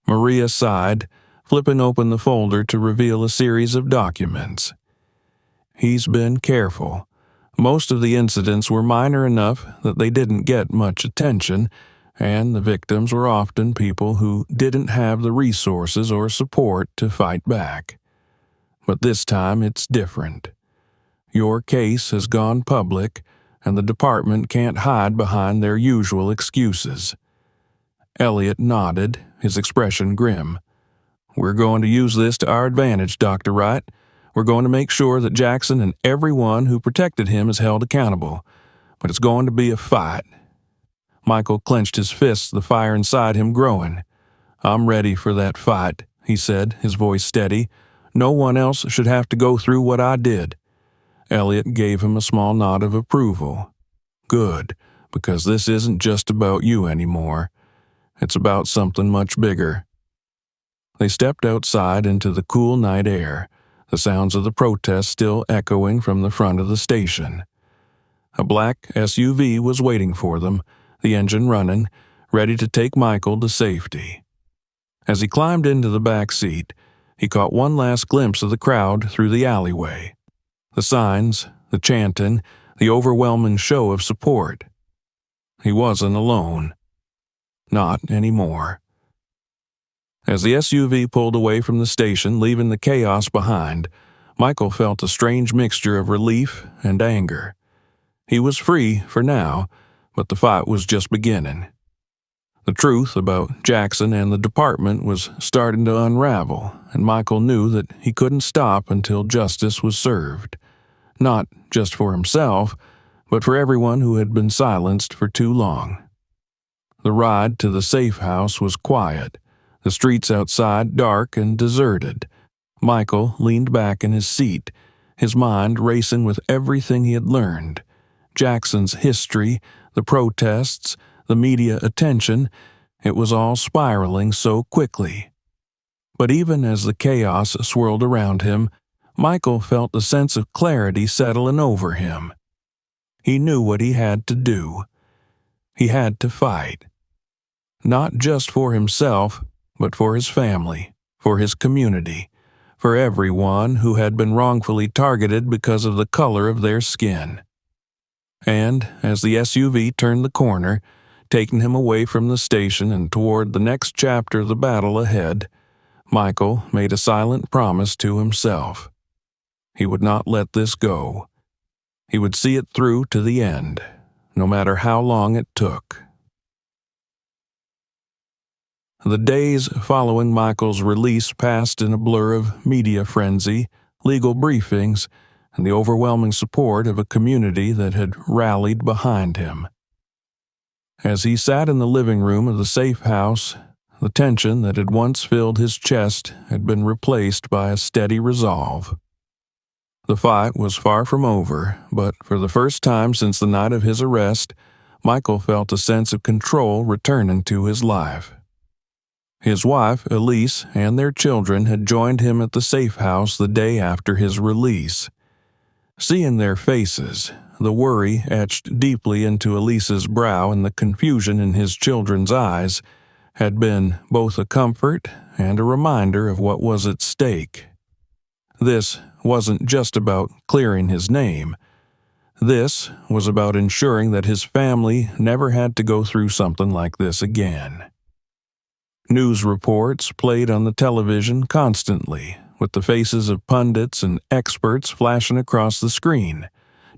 Maria sighed, flipping open the folder to reveal a series of documents. He's been careful. Most of the incidents were minor enough that they didn't get much attention, and the victims were often people who didn't have the resources or support to fight back. But this time it's different. Your case has gone public, and the department can't hide behind their usual excuses. Elliot nodded, his expression grim. We're going to use this to our advantage, Dr. Wright. We're going to make sure that Jackson and everyone who protected him is held accountable. But it's going to be a fight. Michael clenched his fists, the fire inside him growing. I'm ready for that fight, he said, his voice steady. No one else should have to go through what I did. Elliot gave him a small nod of approval. Good, because this isn't just about you anymore. It's about something much bigger. They stepped outside into the cool night air, the sounds of the protest still echoing from the front of the station. A black SUV was waiting for them, the engine running, ready to take Michael to safety. As he climbed into the back seat, he caught one last glimpse of the crowd through the alleyway. The signs, the chanting, the overwhelming show of support. He wasn't alone. Not anymore. As the SUV pulled away from the station, leaving the chaos behind, Michael felt a strange mixture of relief and anger. He was free for now, but the fight was just beginning. The truth about Jackson and the department was starting to unravel, and Michael knew that he couldn't stop until justice was served. Not just for himself, but for everyone who had been silenced for too long. The ride to the safe house was quiet, the streets outside dark and deserted. Michael leaned back in his seat, his mind racing with everything he had learned. Jackson's history, the protests, the media attention, it was all spiraling so quickly. But even as the chaos swirled around him, Michael felt a sense of clarity settling over him. He knew what he had to do. He had to fight. Not just for himself, but for his family, for his community, for everyone who had been wrongfully targeted because of the color of their skin. And as the SUV turned the corner, taking him away from the station and toward the next chapter of the battle ahead, Michael made a silent promise to himself. He would not let this go. He would see it through to the end, no matter how long it took. The days following Michael's release passed in a blur of media frenzy, legal briefings, and the overwhelming support of a community that had rallied behind him. As he sat in the living room of the safe house, the tension that had once filled his chest had been replaced by a steady resolve. The fight was far from over, but for the first time since the night of his arrest, Michael felt a sense of control returning to his life. His wife, Elise, and their children had joined him at the safe house the day after his release. Seeing their faces, the worry etched deeply into Elise's brow and the confusion in his children's eyes, had been both a comfort and a reminder of what was at stake. This wasn't just about clearing his name. This was about ensuring that his family never had to go through something like this again. News reports played on the television constantly, with the faces of pundits and experts flashing across the screen,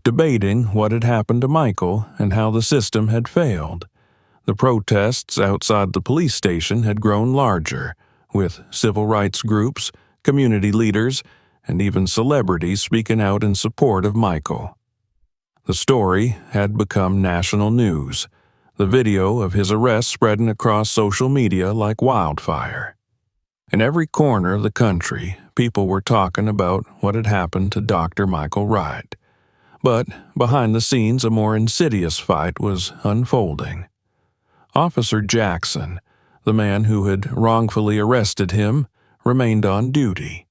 debating what had happened to Michael and how the system had failed. The protests outside the police station had grown larger, with civil rights groups, community leaders, and even celebrities speaking out in support of Michael. The story had become national news, the video of his arrest spreading across social media like wildfire. In every corner of the country, people were talking about what had happened to Dr. Michael Wright. But behind the scenes, a more insidious fight was unfolding. Officer Jackson, the man who had wrongfully arrested him, remained on duty.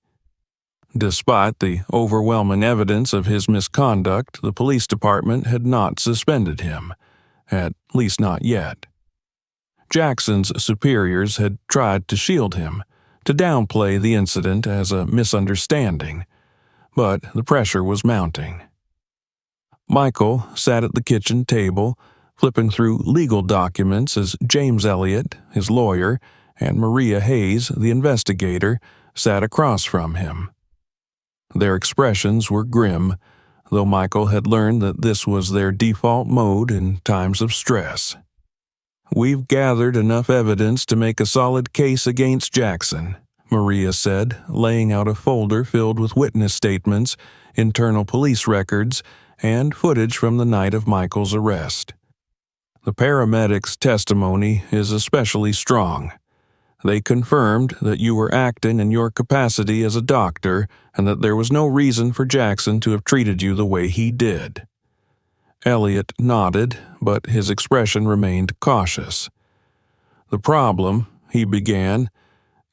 Despite the overwhelming evidence of his misconduct, the police department had not suspended him, at least not yet. Jackson's superiors had tried to shield him, to downplay the incident as a misunderstanding, but the pressure was mounting. Michael sat at the kitchen table, flipping through legal documents as James Elliott, his lawyer, and Maria Hayes, the investigator, sat across from him. Their expressions were grim, though Michael had learned that this was their default mode in times of stress. "We've gathered enough evidence to make a solid case against Jackson," Maria said, laying out a folder filled with witness statements, internal police records, and footage from the night of Michael's arrest. "The paramedics' testimony is especially strong. They confirmed that you were acting in your capacity as a doctor and that there was no reason for Jackson to have treated you the way he did." Elliott nodded, but his expression remained cautious. "The problem," he began,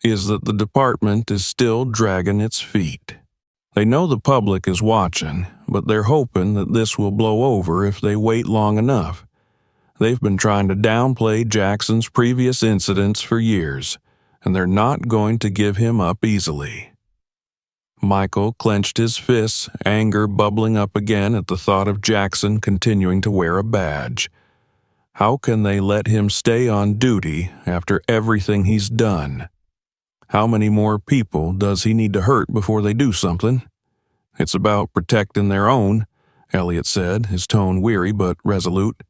"is that the department is still dragging its feet. They know the public is watching, but they're hoping that this will blow over if they wait long enough. They've been trying to downplay Jackson's previous incidents for years, and they're not going to give him up easily." Michael clenched his fists, anger bubbling up again at the thought of Jackson continuing to wear a badge. How can they let him stay on duty after everything he's done? How many more people does he need to hurt before they do something? "It's about protecting their own," Elliott said, his tone weary but resolute.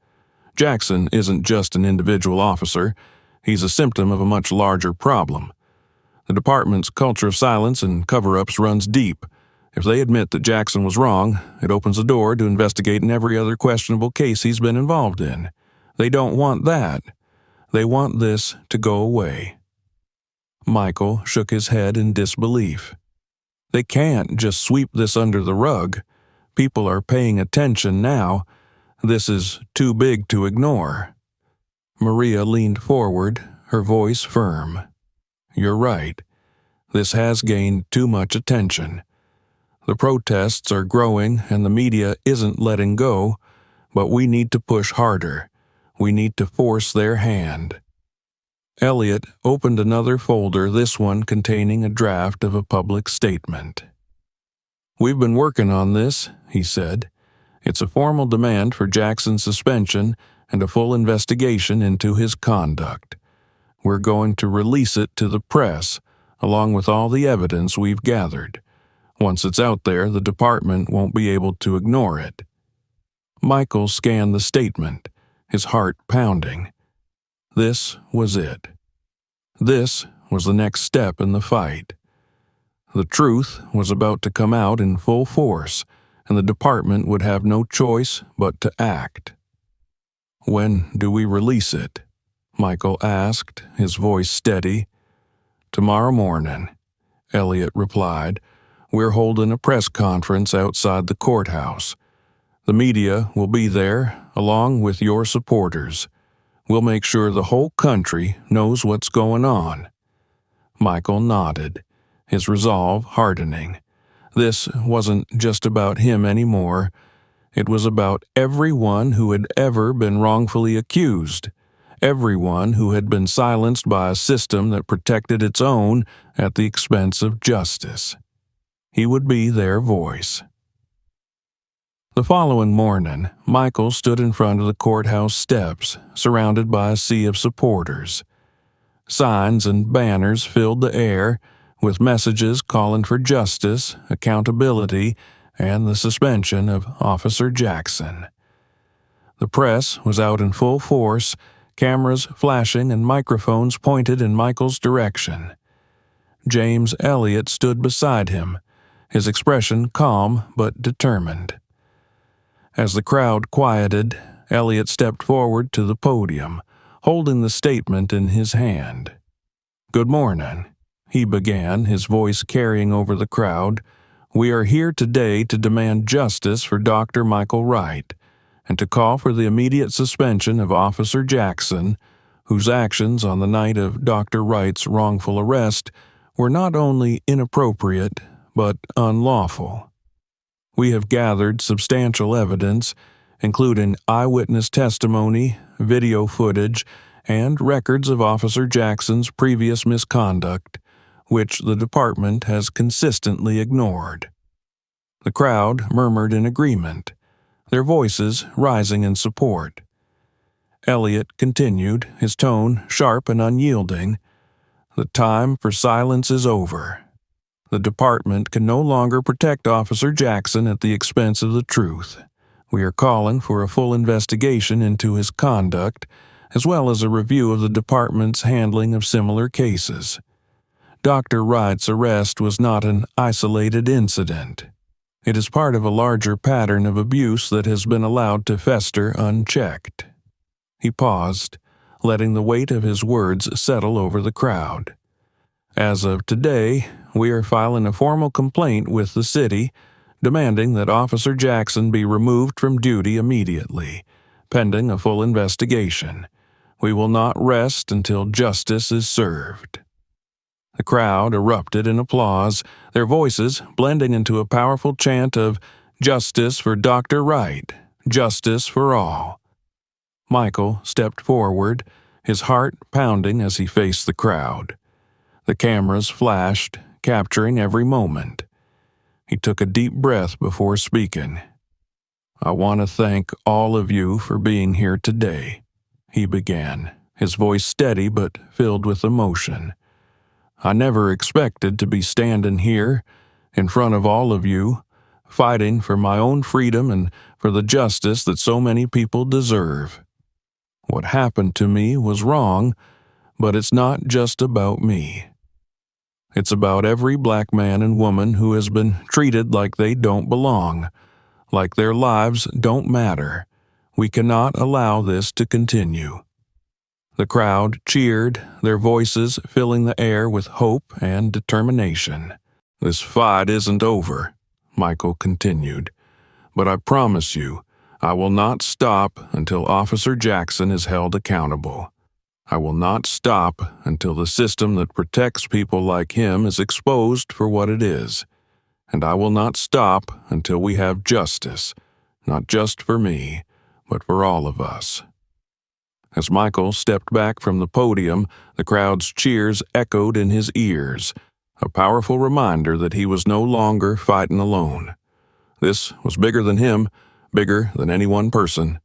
"Jackson isn't just an individual officer. He's a symptom of a much larger problem. The department's culture of silence and cover-ups runs deep. If they admit that Jackson was wrong, it opens the door to investigating every other questionable case he's been involved in. They don't want that. They want this to go away." Michael shook his head in disbelief. "They can't just sweep this under the rug. People are paying attention now. This is too big to ignore." Maria leaned forward, her voice firm. "You're right. This has gained too much attention. The protests are growing and the media isn't letting go, but we need to push harder. We need to force their hand." Elliott opened another folder, this one containing a draft of a public statement. "We've been working on this," he said. "It's a formal demand for Jackson's suspension and a full investigation into his conduct. We're going to release it to the press, along with all the evidence we've gathered. Once it's out there, the department won't be able to ignore it." Michael scanned the statement, his heart pounding. This was it. This was the next step in the fight. The truth was about to come out in full force, and the department would have no choice but to act. "When do we release it?" Michael asked, his voice steady. "Tomorrow morning," Elliott replied. "We're holding a press conference outside the courthouse. The media will be there, along with your supporters. We'll make sure the whole country knows what's going on." Michael nodded, his resolve hardening. This wasn't just about him anymore. It was about everyone who had ever been wrongfully accused, everyone who had been silenced by a system that protected its own at the expense of justice. He would be their voice. The following morning, Michael stood in front of the courthouse steps, surrounded by a sea of supporters. Signs and banners filled the air, with messages calling for justice, accountability, and the suspension of Officer Jackson. The press was out in full force, cameras flashing and microphones pointed in Michael's direction. James Elliott stood beside him, his expression calm but determined. As the crowd quieted, Elliott stepped forward to the podium, holding the statement in his hand. "Good morning," he began, his voice carrying over the crowd. "We are here today to demand justice for Dr. Michael Wright and to call for the immediate suspension of Officer Jackson, whose actions on the night of Dr. Wright's wrongful arrest were not only inappropriate, but unlawful. We have gathered substantial evidence, including eyewitness testimony, video footage, and records of Officer Jackson's previous misconduct, which the department has consistently ignored. The crowd murmured in agreement, their voices rising in support. Elliot continued, his tone sharp and unyielding. The time for silence is over. The department can no longer protect Officer Jackson at the expense of the truth. We are calling for a full investigation into his conduct, as well as a review of the department's handling of similar cases. Dr. Wright's arrest was not an isolated incident. It is part of a larger pattern of abuse that has been allowed to fester unchecked. He paused, letting the weight of his words settle over the crowd. As of today, we are filing a formal complaint with the city, demanding that Officer Jackson be removed from duty immediately, pending a full investigation. We will not rest until justice is served. The crowd erupted in applause, their voices blending into a powerful chant of "Justice for Dr. Wright, justice for all." Michael stepped forward, his heart pounding as he faced the crowd. The cameras flashed, capturing every moment. He took a deep breath before speaking. "I want to thank all of you for being here today," he began, his voice steady but filled with emotion. "I never expected to be standing here, in front of all of you, fighting for my own freedom and for the justice that so many people deserve. What happened to me was wrong, but it's not just about me. It's about every black man and woman who has been treated like they don't belong, like their lives don't matter. We cannot allow this to continue." The crowd cheered, their voices filling the air with hope and determination. "This fight isn't over," Michael continued, "but I promise you, I will not stop until Officer Jackson is held accountable. I will not stop until the system that protects people like him is exposed for what it is. And I will not stop until we have justice, not just for me, but for all of us." As Michael stepped back from the podium, the crowd's cheers echoed in his ears, a powerful reminder that he was no longer fighting alone. This was bigger than him, bigger than any one person.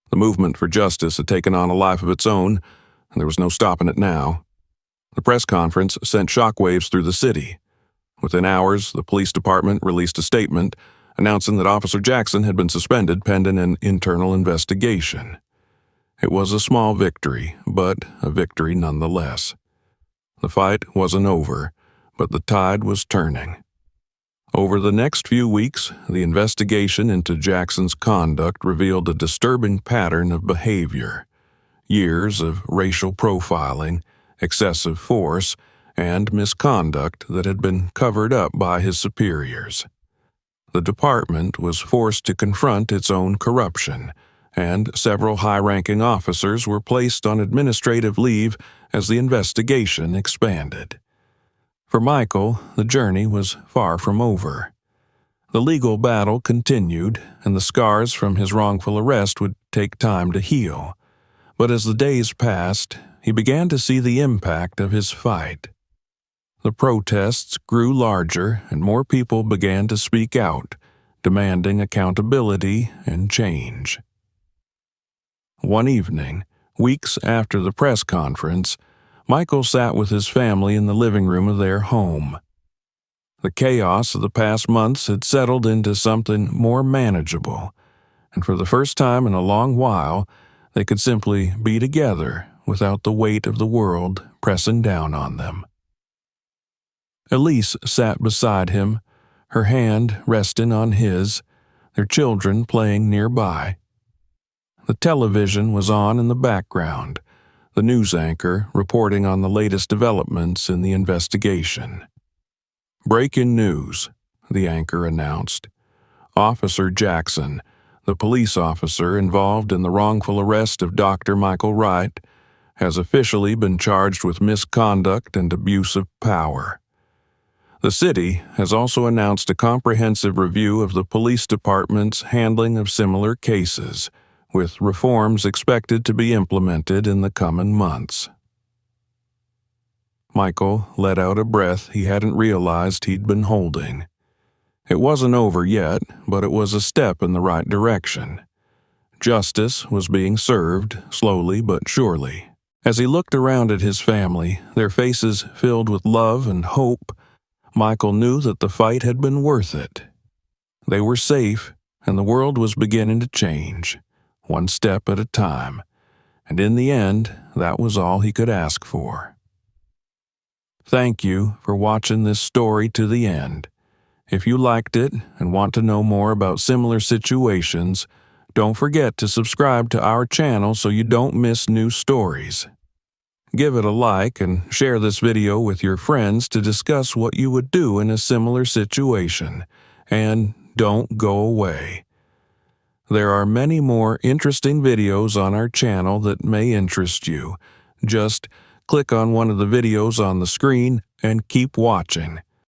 The movement for justice had taken on a life of its own, and there was no stopping it now. The press conference sent shockwaves through the city. Within hours, the police department released a statement announcing that Officer Jackson had been suspended pending an internal investigation. It was a small victory, but a victory nonetheless. The fight wasn't over, but the tide was turning. Over the next few weeks, the investigation into Jackson's conduct revealed a disturbing pattern of behavior. Years of racial profiling, excessive force, and misconduct that had been covered up by his superiors. The department was forced to confront its own corruption, and several high-ranking officers were placed on administrative leave as the investigation expanded. For Michael, the journey was far from over. The legal battle continued, and the scars from his wrongful arrest would take time to heal. But as the days passed, he began to see the impact of his fight. The protests grew larger, and more people began to speak out, demanding accountability and change. One evening, weeks after the press conference, Michael sat with his family in the living room of their home. The chaos of the past months had settled into something more manageable, and for the first time in a long while, they could simply be together without the weight of the world pressing down on them. Elise sat beside him, her hand resting on his, their children playing nearby. The television was on in the background, the news anchor reporting on the latest developments in the investigation. "Breaking news," the anchor announced. "Officer Jackson, the police officer involved in the wrongful arrest of Dr. Michael Wright, has officially been charged with misconduct and abuse of power." The city has also announced a comprehensive review of the police department's handling of similar cases, with reforms expected to be implemented in the coming months. Michael let out a breath he hadn't realized he'd been holding. It wasn't over yet, but it was a step in the right direction. Justice was being served, slowly but surely. As he looked around at his family, their faces filled with love and hope, Michael knew that the fight had been worth it. They were safe, and the world was beginning to change, one step at a time, and in the end, that was all he could ask for. Thank you for watching this story to the end. If you liked it and want to know more about similar situations, don't forget to subscribe to our channel so you don't miss new stories. Give it a like and share this video with your friends to discuss what you would do in a similar situation. And don't go away. There are many more interesting videos on our channel that may interest you. Just click on one of the videos on the screen and keep watching.